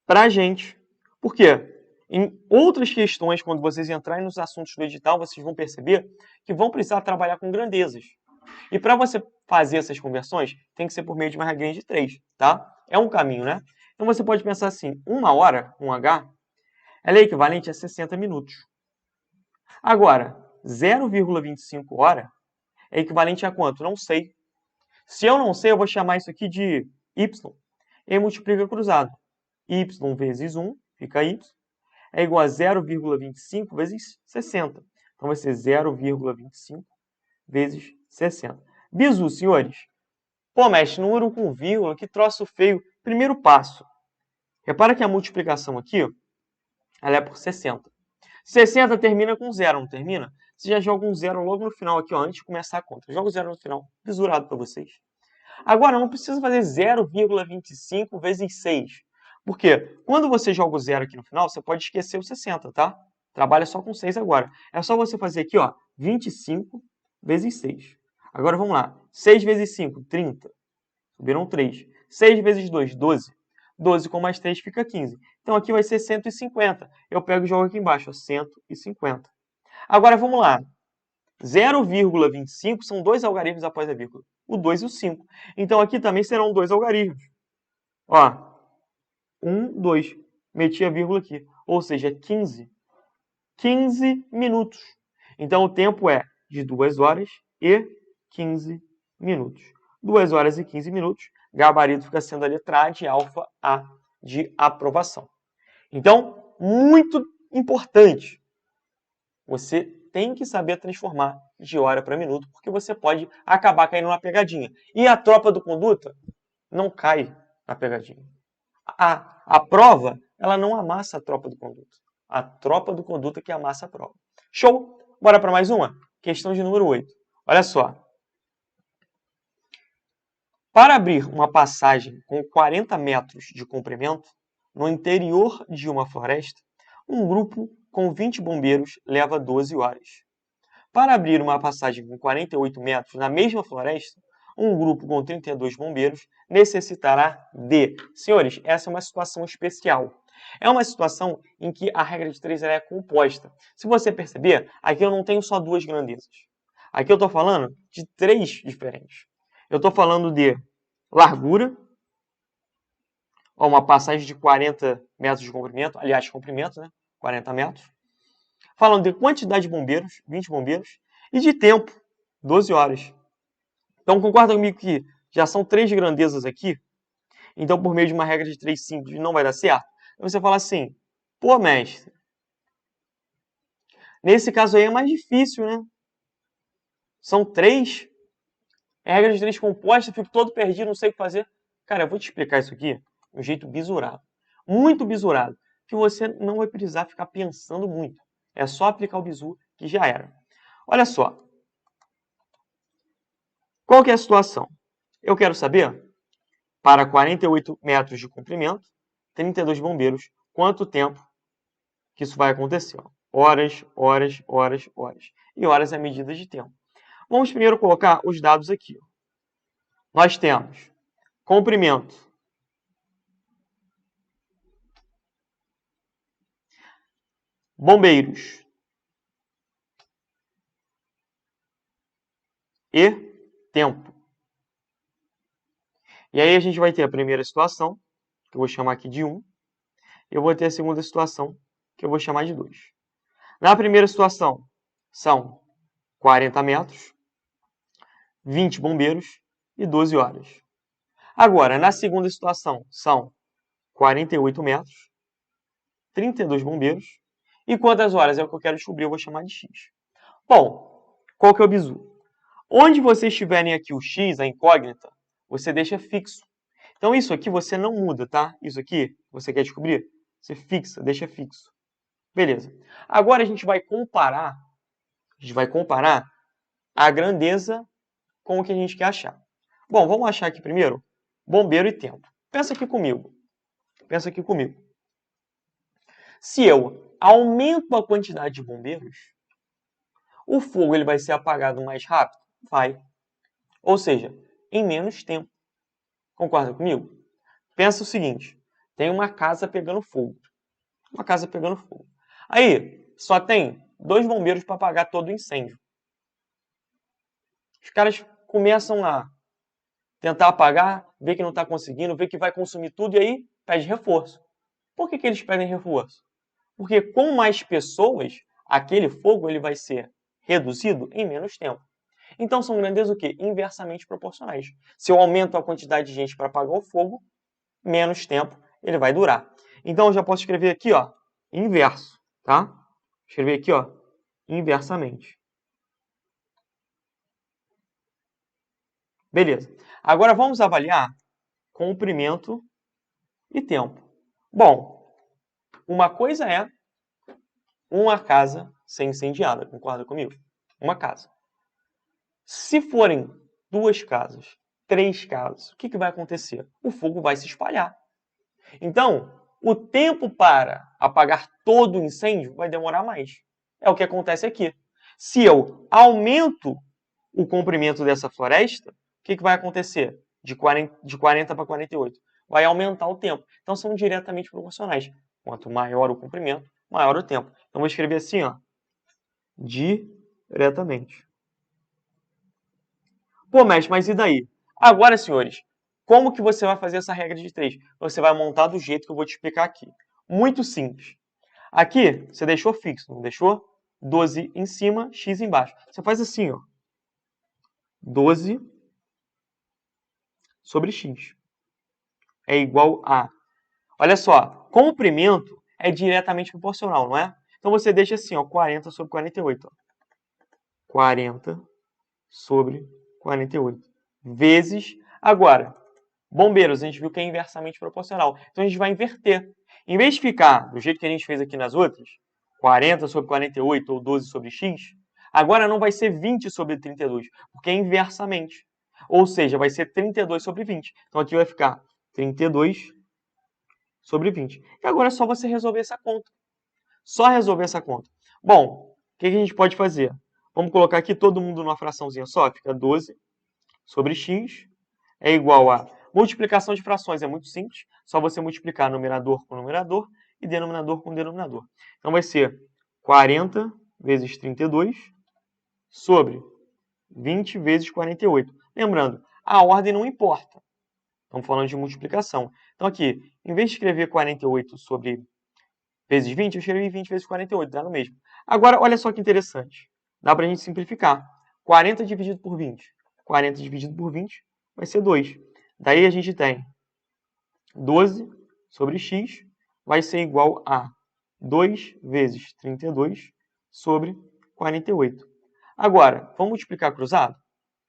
para a gente. Por quê? Em outras questões, quando vocês entrarem nos assuntos do edital, vocês vão perceber que vão precisar trabalhar com grandezas. E para você fazer essas conversões, tem que ser por meio de uma regrinha de 3, tá? É um caminho, né? Então você pode pensar assim, 1 hora, 1H, ela é equivalente a 60 minutos. Agora, 0,25 hora é equivalente a quanto? Não sei. Se eu não sei, eu vou chamar isso aqui de y. E multiplica cruzado. Y vezes 1, fica y, é igual a 0,25 vezes 60. Então, vai ser 0,25 vezes 60. Bizu, senhores. Pô, mestre, número com vírgula, que troço feio. Primeiro passo. Repara que a multiplicação aqui, ela é por 60. 60 termina com 0, não termina? Você já joga um 0 logo no final aqui, ó, antes de começar a conta. Joga o 0 no final. Bisurado para vocês. Agora, não precisa fazer 0,25 vezes 6. Por quê? Quando você joga o 0 aqui no final, você pode esquecer o 60, tá? Trabalha só com 6 agora. É só você fazer aqui, ó, 25 vezes 6. Agora, vamos lá. 6 vezes 5, 30. Subiram 3. 6 vezes 2, 12. 12 com mais 3 fica 15. Então, aqui vai ser 150. Eu pego e jogo aqui embaixo, ó, 150. Agora, vamos lá. 0,25 são dois algarismos após a vírgula. O 2 e o 5. Então, aqui também serão dois algarismos. Ó, 1, 2. Meti a vírgula aqui. Ou seja, 15. 15 minutos. Então, o tempo é de 2 horas e 15 minutos. 2 horas e 15 minutos. Gabarito fica sendo a letra A de alfa A de aprovação. Então, muito importante. Você tem que saber transformar de hora para minuto, porque você pode acabar caindo na pegadinha. E a tropa do conduta não cai na pegadinha. A prova, ela não amassa a tropa do conduta. A tropa do conduta que amassa a prova. Show? Bora para mais uma? Questão de número 8. Olha só. Para abrir uma passagem com 40 metros de comprimento no interior de uma floresta, um grupo com 20 bombeiros leva 12 horas. Para abrir uma passagem com 48 metros na mesma floresta, um grupo com 32 bombeiros necessitará de... Senhores, essa é uma situação especial. É uma situação em que a regra de 3 é composta. Se você perceber, aqui eu não tenho só duas grandezas. Aqui eu estou falando de 3 diferentes. Eu estou falando de largura, Ó, uma passagem de 40 metros de comprimento, aliás, comprimento, né? 40 metros. Falando de quantidade de bombeiros, 20 bombeiros, e de tempo, 12 horas. Então, concorda comigo que já são 3 grandezas aqui? Então, por meio de uma regra de 3 simples, não vai dar certo? Aí você fala assim, pô, mestre, nesse caso aí é mais difícil, né? São 3, é regra de 3 composta, fico todo perdido, não sei o que fazer. Cara, eu vou te explicar isso aqui de um jeito bisurado. Muito bisurado, que você não vai precisar ficar pensando muito. É só aplicar o bizu que já era. Olha só. Qual que é a situação? Eu quero saber, para 48 metros de comprimento, 32 bombeiros, quanto tempo que isso vai acontecer? Ó. Horas, horas, horas, horas. E horas é a medida de tempo. Vamos primeiro colocar os dados aqui. Ó. Nós temos comprimento. Bombeiros. E tempo. E aí a gente vai ter a primeira situação, que eu vou chamar aqui de 1. Eu vou ter a segunda situação, que eu vou chamar de 2. Na primeira situação, são 40 metros, 20 bombeiros e 12 horas. Agora, na segunda situação, são 48 metros, 32 bombeiros. E quantas horas é o que eu quero descobrir, eu vou chamar de x. Bom, qual que é o bizu? Onde vocês tiverem aqui o x, a incógnita, você deixa fixo. Então, isso aqui você não muda, tá? Isso aqui, você quer descobrir? Você fixa, deixa fixo. Beleza. Agora a gente vai comparar a grandeza com o que a gente quer achar. Bom, vamos achar aqui primeiro bombeiro e tempo. Pensa aqui comigo. Pensa aqui comigo. Se eu aumento a quantidade de bombeiros, o fogo ele vai ser apagado mais rápido? Vai. Ou seja, em menos tempo. Concorda comigo? Pensa o seguinte. Tem uma casa pegando fogo. Uma casa pegando fogo. Aí, só tem 2 bombeiros para apagar todo o incêndio. Os caras começam a tentar apagar, ver que não está conseguindo, ver que vai consumir tudo e aí pede reforço. Por que eles pedem reforço? Porque com mais pessoas, aquele fogo ele vai ser reduzido em menos tempo. Então são grandezas o quê? Inversamente proporcionais. Se eu aumento a quantidade de gente para apagar o fogo, menos tempo ele vai durar. Então eu já posso escrever aqui, ó, inverso, tá? Escrever aqui, ó, inversamente. Beleza. Agora vamos avaliar comprimento e tempo. Bom, uma coisa é uma casa ser incendiada, concorda comigo? Uma casa. Se forem 2 casas, 3 casas, o que vai acontecer? O fogo vai se espalhar. Então, o tempo para apagar todo o incêndio vai demorar mais. É o que acontece aqui. Se eu aumento o comprimento dessa floresta, o que vai acontecer? De 40 para 48. Vai aumentar o tempo. Então, são diretamente proporcionais. Quanto maior o comprimento, maior o tempo. Então, vou escrever assim, ó, diretamente. Pô, mestre, mas e daí? Agora, senhores, como que você vai fazer essa regra de 3? Você vai montar do jeito que eu vou te explicar aqui. Muito simples. Aqui, você deixou fixo, não deixou? 12 em cima, x embaixo. Você faz assim, ó. 12 sobre x é igual a... Olha só, comprimento é diretamente proporcional, não é? Então você deixa assim, ó, 40 sobre 48. Ó. 40 sobre 48. Vezes... Agora, bombeiros, a gente viu que é inversamente proporcional. Então a gente vai inverter. Em vez de ficar do jeito que a gente fez aqui nas outras, 40 sobre 48 ou 12 sobre x, agora não vai ser 20 sobre 32, porque é inversamente. Ou seja, vai ser 32 sobre 20. Então aqui vai ficar 32 sobre 20. E agora é só você resolver essa conta. Só resolver essa conta. Bom, o que a gente pode fazer? Vamos colocar aqui todo mundo numa fraçãozinha só. Fica 12 sobre x é igual a... Multiplicação de frações é muito simples. Só você multiplicar numerador com numerador e denominador com denominador. Então vai ser 40 vezes 32 sobre 20 vezes 48. Lembrando, a ordem não importa. Estamos falando de multiplicação. Então aqui, em vez de escrever 48 sobre vezes 20, eu escrevi 20 vezes 48, dá no mesmo. Agora, olha só que interessante. Dá para a gente simplificar. 40 dividido por 20. 40 dividido por 20 vai ser 2. Daí a gente tem 12 sobre x vai ser igual a 2 vezes 32 sobre 48. Agora, vamos multiplicar cruzado?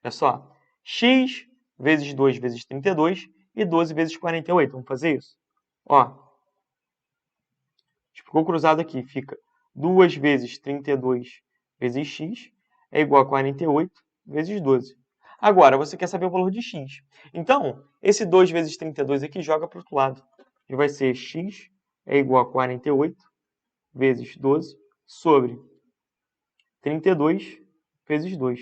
Olha só. X vezes 2 vezes 32 e 12 vezes 48. Vamos fazer isso? Ó, ficou cruzado aqui. Fica 2 vezes 32 vezes x é igual a 48 vezes 12. Agora, você quer saber o valor de x. Então, esse 2 vezes 32 aqui joga para o outro lado. E vai ser x é igual a 48 vezes 12 sobre 32 vezes 2.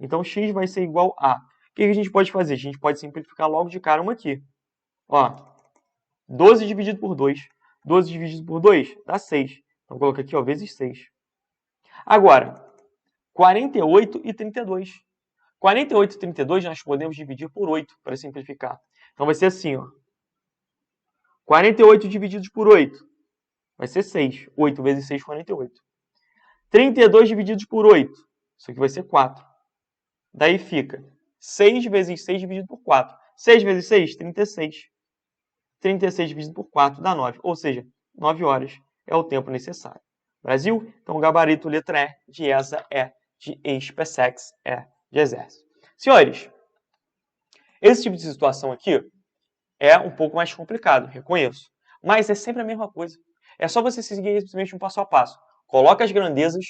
Então, x vai ser igual a... O que a gente pode fazer? A gente pode simplificar logo de cara uma aqui. Ó, 12 dividido por 2. 12 dividido por 2 dá 6. Então, coloca aqui, ó, vezes 6. Agora, 48 e 32. 48 e 32 nós podemos dividir por 8 para simplificar. Então, vai ser assim, ó. 48 divididos por 8 vai ser 6. 8 vezes 6, 48. 32 divididos por 8. Isso aqui vai ser 4. Daí fica 6 vezes 6 dividido por 4. 6 vezes 6, 36. 36 dividido por 4 dá 9. Ou seja, 9 horas é o tempo necessário. Brasil? Então, o gabarito letra E de ESA é de SpaceX, é de exército. Senhores, esse tipo de situação aqui é um pouco mais complicado, reconheço. Mas é sempre a mesma coisa. É só você seguir simplesmente um passo a passo. Coloca as grandezas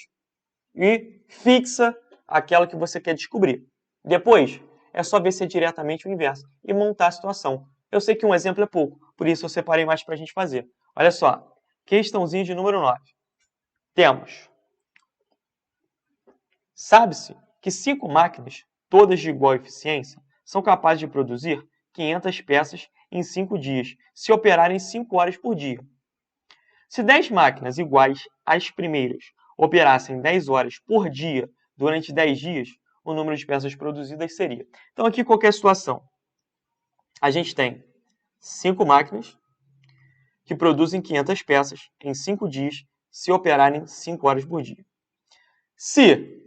e fixa aquela que você quer descobrir. Depois, é só ver se é diretamente o inverso e montar a situação. Eu sei que um exemplo é pouco, por isso eu separei mais para a gente fazer. Olha só, questãozinha de número 9. Temos, sabe-se que 5 máquinas, todas de igual eficiência, são capazes de produzir 500 peças em 5 dias, se operarem 5 horas por dia. Se 10 máquinas iguais às primeiras operassem 10 horas por dia durante 10 dias, o número de peças produzidas seria. Então, aqui qualquer situação. A gente tem 5 máquinas que produzem 500 peças em 5 dias, se operarem 5 horas por dia. Se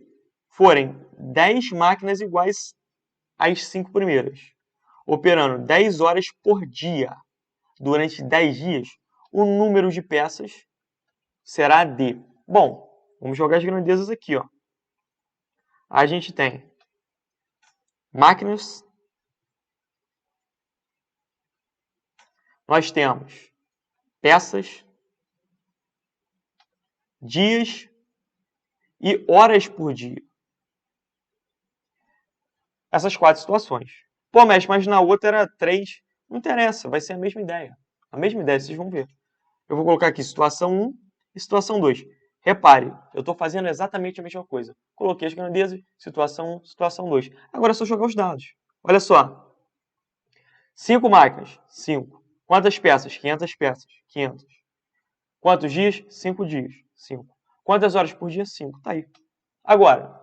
forem 10 máquinas iguais às 5 primeiras, operando 10 horas por dia durante 10 dias, o número de peças será de... Bom, vamos jogar as grandezas aqui, ó. A gente tem máquinas, nós temos peças, dias e horas por dia. Essas 4 situações. Pô, mestre, mas na outra era 3. Não interessa, vai ser a mesma ideia. A mesma ideia, vocês vão ver. Eu vou colocar aqui situação 1 e situação 2. Repare, eu estou fazendo exatamente a mesma coisa. Coloquei as grandezas, situação 1, situação 2. Agora é só jogar os dados. Olha só. 5 máquinas, 5. Quantas peças? 500 peças, 500. Quantos dias? 5 dias, 5. Quantas horas por dia? 5. Tá aí. Agora,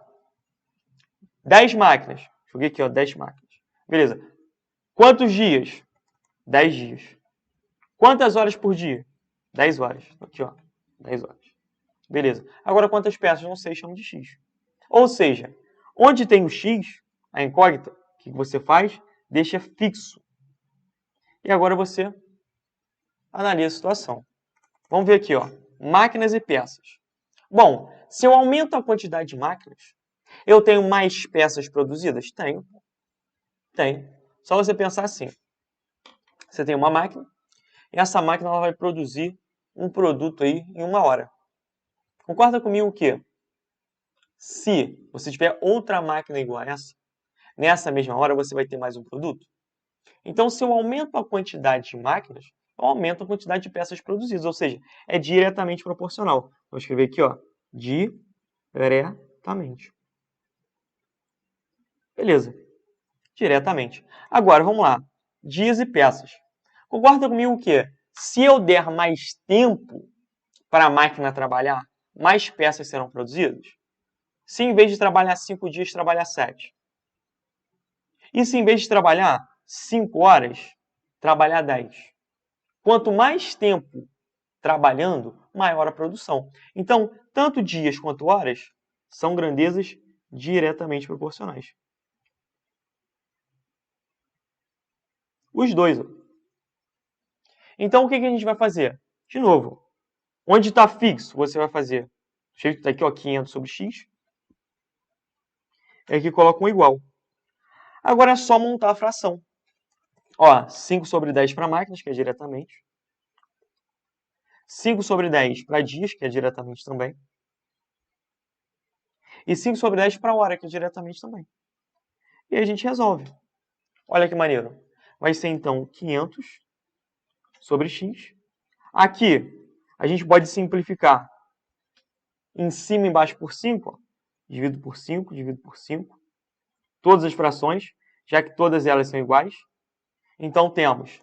10 máquinas. Joguei aqui, ó, 10 máquinas. Beleza. Quantos dias? 10 dias. Quantas horas por dia? 10 horas. Aqui, ó, 10 horas. Beleza. Agora, quantas peças? Não sei, chamo de X. Ou seja, onde tem o X, a incógnita, o que você faz? Deixa fixo. E agora você analisa a situação. Vamos ver aqui, ó, máquinas e peças. Bom, se eu aumento a quantidade de máquinas, eu tenho mais peças produzidas? Tenho. Tenho. Só você pensar assim. Você tem uma máquina, e essa máquina ela vai produzir um produto aí em 1 hora. Concorda comigo que se você tiver outra máquina igual a essa, nessa mesma hora você vai ter mais um produto? Então, se eu aumento a quantidade de máquinas, eu aumento a quantidade de peças produzidas, ou seja, é diretamente proporcional. Vou escrever aqui, ó, diretamente. Beleza, diretamente. Agora, vamos lá, dias e peças. Concorda comigo que se eu der mais tempo para a máquina trabalhar, mais peças serão produzidas? Se em vez de trabalhar 5 dias, trabalhar 7? E se em vez de trabalhar 5 horas, trabalhar 10. Quanto mais tempo trabalhando, maior a produção. Então, tanto dias quanto horas são grandezas diretamente proporcionais. Os dois. Então, o que a gente vai fazer? De novo, onde está fixo, você vai fazer. Está aqui, ó, 500 sobre x. E aqui coloca um igual. Agora é só montar a fração. Ó, 5 sobre 10 para máquinas, que é diretamente. 5 sobre 10 para dias, que é diretamente também. E 5 sobre 10 para hora, que é diretamente também. E aí a gente resolve. Olha que maneiro. Vai ser, então, 500 sobre x. Aqui, a gente pode simplificar em cima e embaixo por 5. Ó. Divido por 5, divido por 5. Todas as frações, já que todas elas são iguais. Então, temos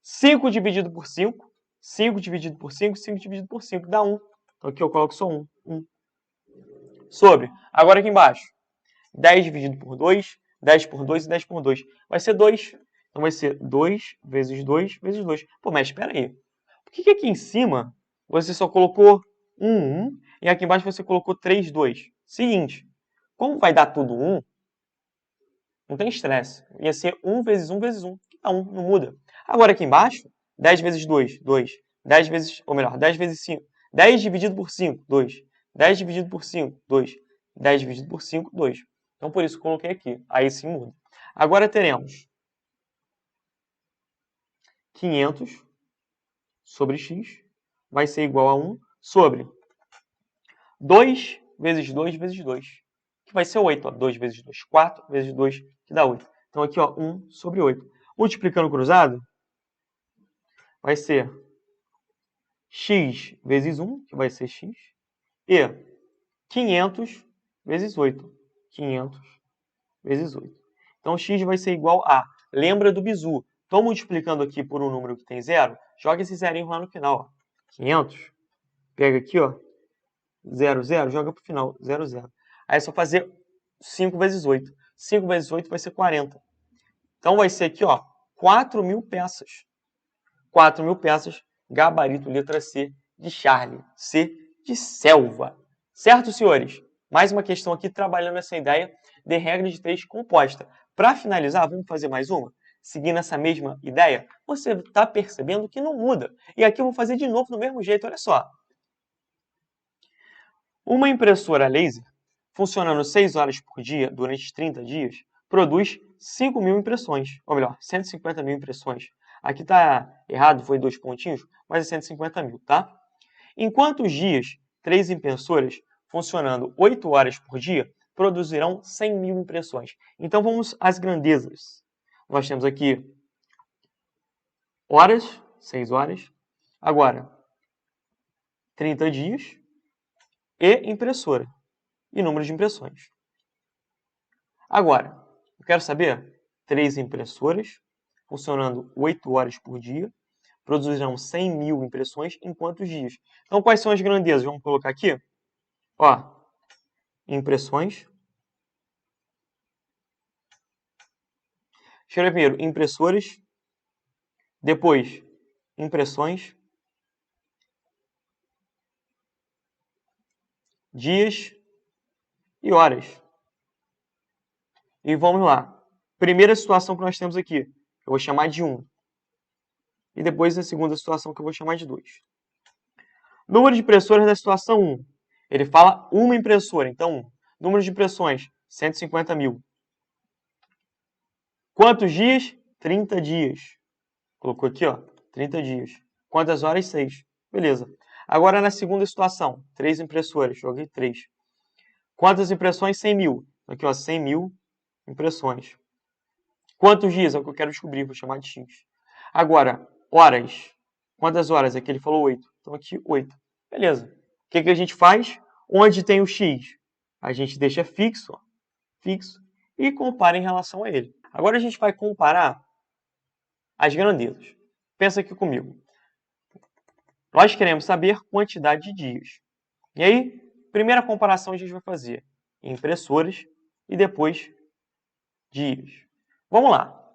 5 dividido por 5, 5 dividido por 5, 5 dividido por 5, dá 1. Então, aqui eu coloco só 1. 1. Sobre. Agora aqui embaixo. 10 dividido por 2, 10 por 2 e 10 por 2. Vai ser 2. Então, vai ser 2 vezes 2 vezes 2. Pô, mas espera aí. Por que aqui em cima você só colocou 1 e aqui embaixo você colocou 3, 2? Seguinte. Como vai dar tudo 1, não tem estresse. Ia ser 1 vezes 1 vezes 1. Que dá 1, não muda. Agora aqui embaixo, 10 vezes 2, 2. 10 vezes, ou melhor, 10 vezes 5. 10 dividido por 5, 2. 10 dividido por 5, 2. 10 dividido por 5, 2. Então, por isso, coloquei aqui. Aí sim muda. Agora teremos 500 sobre x vai ser igual a 1 sobre 2 vezes 2 vezes 2, que vai ser 8. Ó. 2 vezes 2, 4 vezes 2, que dá 8. Então, aqui, ó, 1 sobre 8. Multiplicando cruzado, vai ser x vezes 1, que vai ser x, e 500 vezes 8. 500 vezes 8. Então, x vai ser igual a... Lembra do bizu. Estou multiplicando aqui por um número que tem 0. Joga esse zerinho lá no final. Ó. 500. Pega aqui, ó. 0, 0. Joga para o final. 0, 0. Aí é só fazer 5 vezes 8. 5 vezes 8 vai ser 40. Então, vai ser aqui, ó, 4.000 peças. 4.000 peças. Gabarito letra C de Charlie. C de selva. Certo, senhores? Mais uma questão aqui trabalhando essa ideia de regra de 3 composta. Para finalizar, vamos fazer mais uma? Seguindo essa mesma ideia, você está percebendo que não muda. E aqui eu vou fazer de novo do mesmo jeito, olha só. Uma impressora laser, funcionando 6 horas por dia durante 30 dias, produz 5.000 impressões, ou melhor, 150.000 impressões. Aqui está errado, foi 2 pontinhos, mas é 150.000, tá? Em quantos dias 3 impressoras, funcionando 8 horas por dia, produzirão 100.000 impressões? Então vamos às grandezas. Nós temos aqui horas, 6 horas. Agora, 30 dias e impressora. E número de impressões. Agora, eu quero saber 3 impressoras, funcionando 8 horas por dia, produzirão 100.000 impressões em quantos dias? Então, quais são as grandezas? Vamos colocar aqui. Ó, impressões. Escreve primeiro impressoras, depois impressões, dias e horas. E vamos lá. Primeira situação que nós temos aqui, eu vou chamar de 1. E depois a segunda situação que eu vou chamar de 2. Número de impressoras da situação 1. Ele fala uma impressora, então número de impressões, 150.000. Quantos dias? 30 dias. Colocou aqui, ó, 30 dias. Quantas horas? 6. Beleza. Agora na segunda situação, 3 impressoras, joguei 3. Quantas impressões? 100.000. Aqui, ó, 100.000 impressões. Quantos dias? É o que eu quero descobrir, vou chamar de X. Agora, horas. Quantas horas? Aqui ele falou 8. Então aqui, 8. Beleza. O que a gente faz? Onde tem o X? A gente deixa fixo, ó, fixo, e compara em relação a ele. Agora a gente vai comparar as grandezas. Pensa aqui comigo. Nós queremos saber quantidade de dias. E aí, primeira comparação a gente vai fazer impressoras e depois dias. Vamos lá.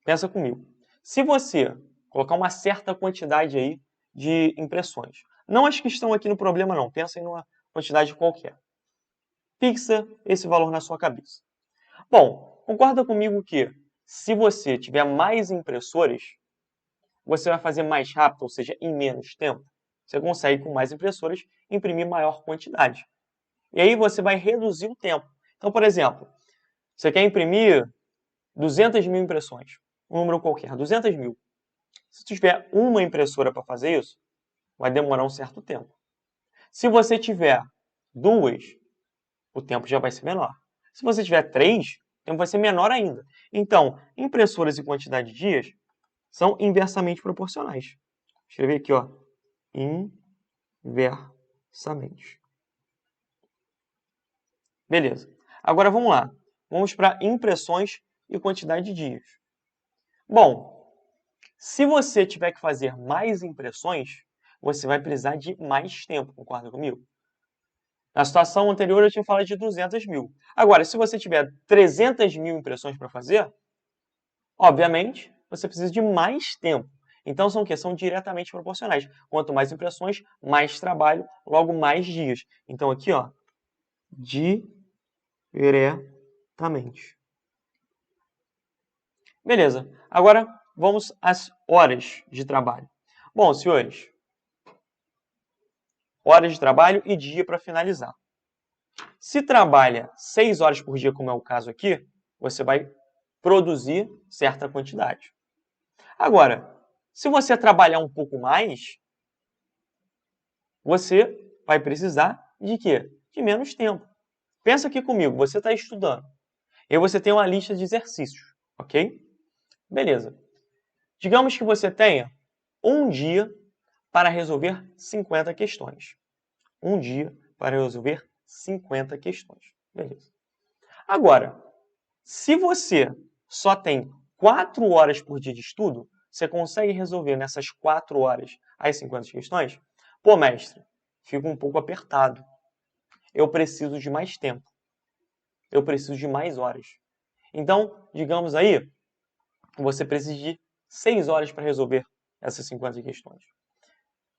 Pensa comigo. Se você colocar uma certa quantidade aí de impressões, não as que estão aqui no problema não, pensa em uma quantidade qualquer. Fixa esse valor na sua cabeça. Bom, concorda comigo que se você tiver mais impressores, você vai fazer mais rápido, ou seja, em menos tempo. Você consegue, com mais impressoras, imprimir maior quantidade. E aí você vai reduzir o tempo. Então, por exemplo, você quer imprimir 200 mil impressões, um número qualquer, 200 mil. Se tiver uma impressora para fazer isso, vai demorar um certo tempo. Se você tiver duas, o tempo já vai ser menor. Se você tiver três, o tempo vai ser menor ainda. Então, impressoras e quantidade de dias são inversamente proporcionais. Vou escrever aqui, ó, inversamente. Beleza. Agora vamos lá. Vamos para impressões e quantidade de dias. Bom, se você tiver que fazer mais impressões, você vai precisar de mais tempo, concorda comigo? Na situação anterior eu tinha falado de 200 mil. Agora, se você tiver 300 mil impressões para fazer, obviamente, você precisa de mais tempo. Então, são o quê? São diretamente proporcionais. Quanto mais impressões, mais trabalho, logo mais dias. Então, aqui, ó, diretamente. Beleza. Agora, vamos às horas de trabalho. Bom, senhores, horas de trabalho e dia para finalizar. Se trabalha 6 horas por dia, como é o caso aqui, você vai produzir certa quantidade. Agora, se você trabalhar um pouco mais, você vai precisar de quê? De menos tempo. Pensa aqui comigo, você está estudando. E você tem uma lista de exercícios, ok? Beleza. Digamos que você tenha um dia para resolver 50 questões. Um dia para resolver 50 questões. Beleza. Agora, se você só tem 4 horas por dia de estudo, você consegue resolver nessas 4 horas as 50 questões? Pô, mestre, fica um pouco apertado. Eu preciso de mais tempo. Eu preciso de mais horas. Então, digamos aí, você precisa de 6 horas para resolver essas 50 questões.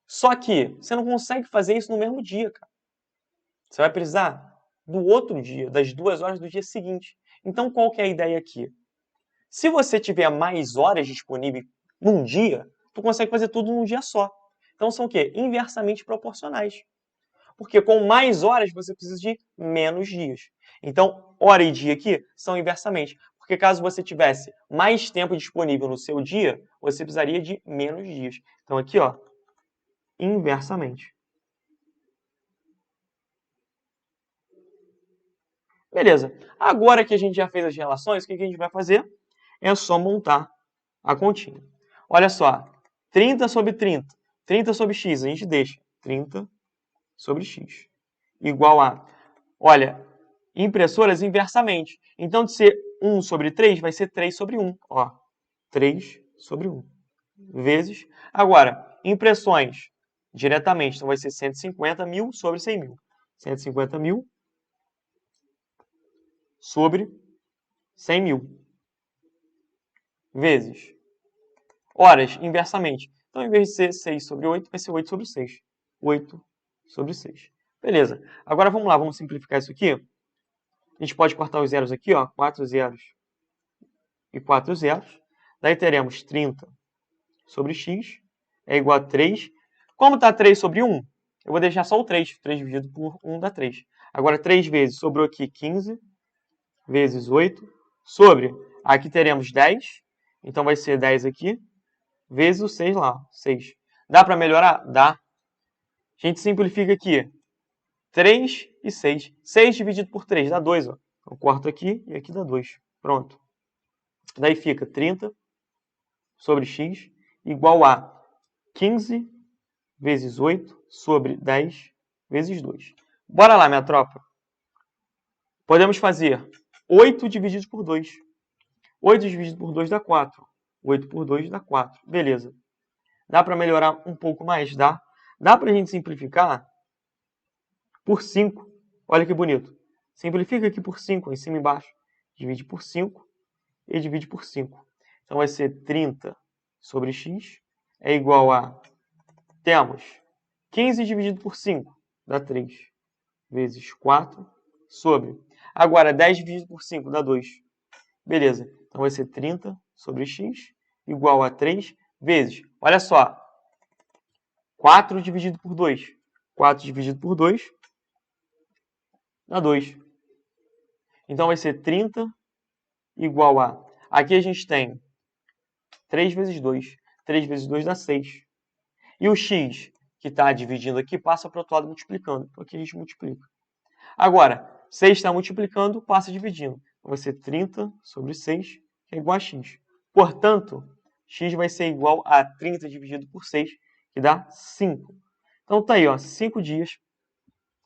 Só que você não consegue fazer isso no mesmo dia, cara. Você vai precisar do outro dia, das 2 horas do dia seguinte. Então, qual que é a ideia aqui? Se você tiver mais horas disponíveis num dia, tu consegue fazer tudo num dia só. Então, são o quê? Inversamente proporcionais. Porque com mais horas, você precisa de menos dias. Então, hora e dia aqui são inversamente. Porque caso você tivesse mais tempo disponível no seu dia, você precisaria de menos dias. Então, aqui, ó, inversamente. Beleza. Agora que a gente já fez as relações, o que a gente vai fazer? É só montar a continha. Olha só, 30 sobre 30. 30 sobre x, a gente deixa 30 sobre x. Igual a, olha, impressoras inversamente. Então, de ser 1 sobre 3, vai ser 3 sobre 1. Ó, 3 sobre 1. Vezes. Agora, impressões diretamente. Então, vai ser 150 mil sobre 100 mil. 150 mil sobre 100 mil. Vezes. Horas, inversamente. Então, em vez de ser 6 sobre 8, vai ser 8 sobre 6. 8 sobre 6. Beleza. Agora, vamos lá. Vamos simplificar isso aqui. A gente pode cortar os zeros aqui, ó. 4 zeros e 4 zeros. Daí teremos 30 sobre x é igual a 3. Como está 3 sobre 1, eu vou deixar só o 3. 3 dividido por 1 dá 3. Agora, 3 vezes, sobrou aqui 15 vezes 8 sobre, aqui teremos 10. Então, vai ser 10 aqui, vezes o 6 lá, 6. Dá para melhorar? Dá. A gente simplifica aqui. 3 e 6. 6 dividido por 3 dá 2. Ó. Eu corto aqui e aqui dá 2. Pronto. Daí fica 30 sobre x igual a 15 vezes 8 sobre 10 vezes 2. Bora lá, minha tropa. Podemos fazer 8 dividido por 2. 8 dividido por 2 dá 4. 8 por 2 dá 4. Beleza. Dá para melhorar um pouco mais? Dá. Dá para a gente simplificar por 5. Olha que bonito. Simplifica aqui por 5, em cima e embaixo. Divide por 5 e divide por 5. Então vai ser 30 sobre x é igual a, temos 15 dividido por 5, dá 3, vezes 4 sobre. Agora, 10 dividido por 5 dá 2. Beleza, então vai ser 30 sobre x igual a 3 vezes, olha só, 4 dividido por 2. 4 dividido por 2 dá 2. Então vai ser 30 igual a, aqui a gente tem 3 vezes 2. 3 vezes 2 dá 6. E o x, que está dividindo aqui, passa para o outro lado multiplicando. Então aqui a gente multiplica. Agora, 6 está multiplicando, passa dividindo. Então vai ser 30 sobre 6, que é igual a x. Portanto, x vai ser igual a 30 dividido por 6, que dá 5. Então tá aí, ó, 5 dias.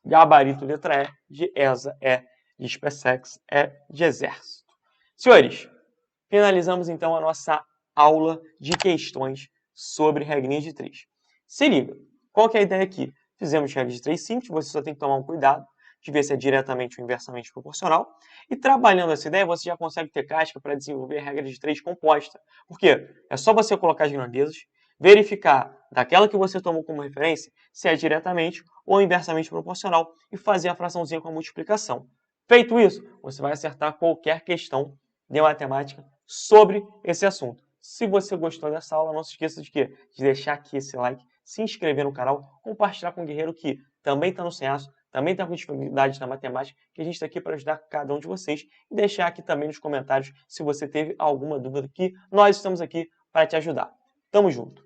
Gabarito letra E, de ESA, de SpaceX, de Exército. Senhores, finalizamos então a nossa aula de questões sobre regrinha de 3. Se liga, qual que é a ideia aqui? Fizemos regra de 3 simples, você só tem que tomar um cuidado de ver se é diretamente ou inversamente proporcional. E trabalhando essa ideia, você já consegue ter casca para desenvolver a regra de 3 composta. Por quê? É só você colocar as grandezas, verificar daquela que você tomou como referência se é diretamente ou inversamente proporcional e fazer a fraçãozinha com a multiplicação. Feito isso, você vai acertar qualquer questão de matemática sobre esse assunto. Se você gostou dessa aula, não se esqueça de quê? De deixar aqui esse like, se inscrever no canal, compartilhar com o guerreiro que também está no Senhaço, também está com dificuldades na matemática, que a gente está aqui para ajudar cada um de vocês. E deixar aqui também nos comentários se você teve alguma dúvida, que nós estamos aqui para te ajudar. Tamo junto!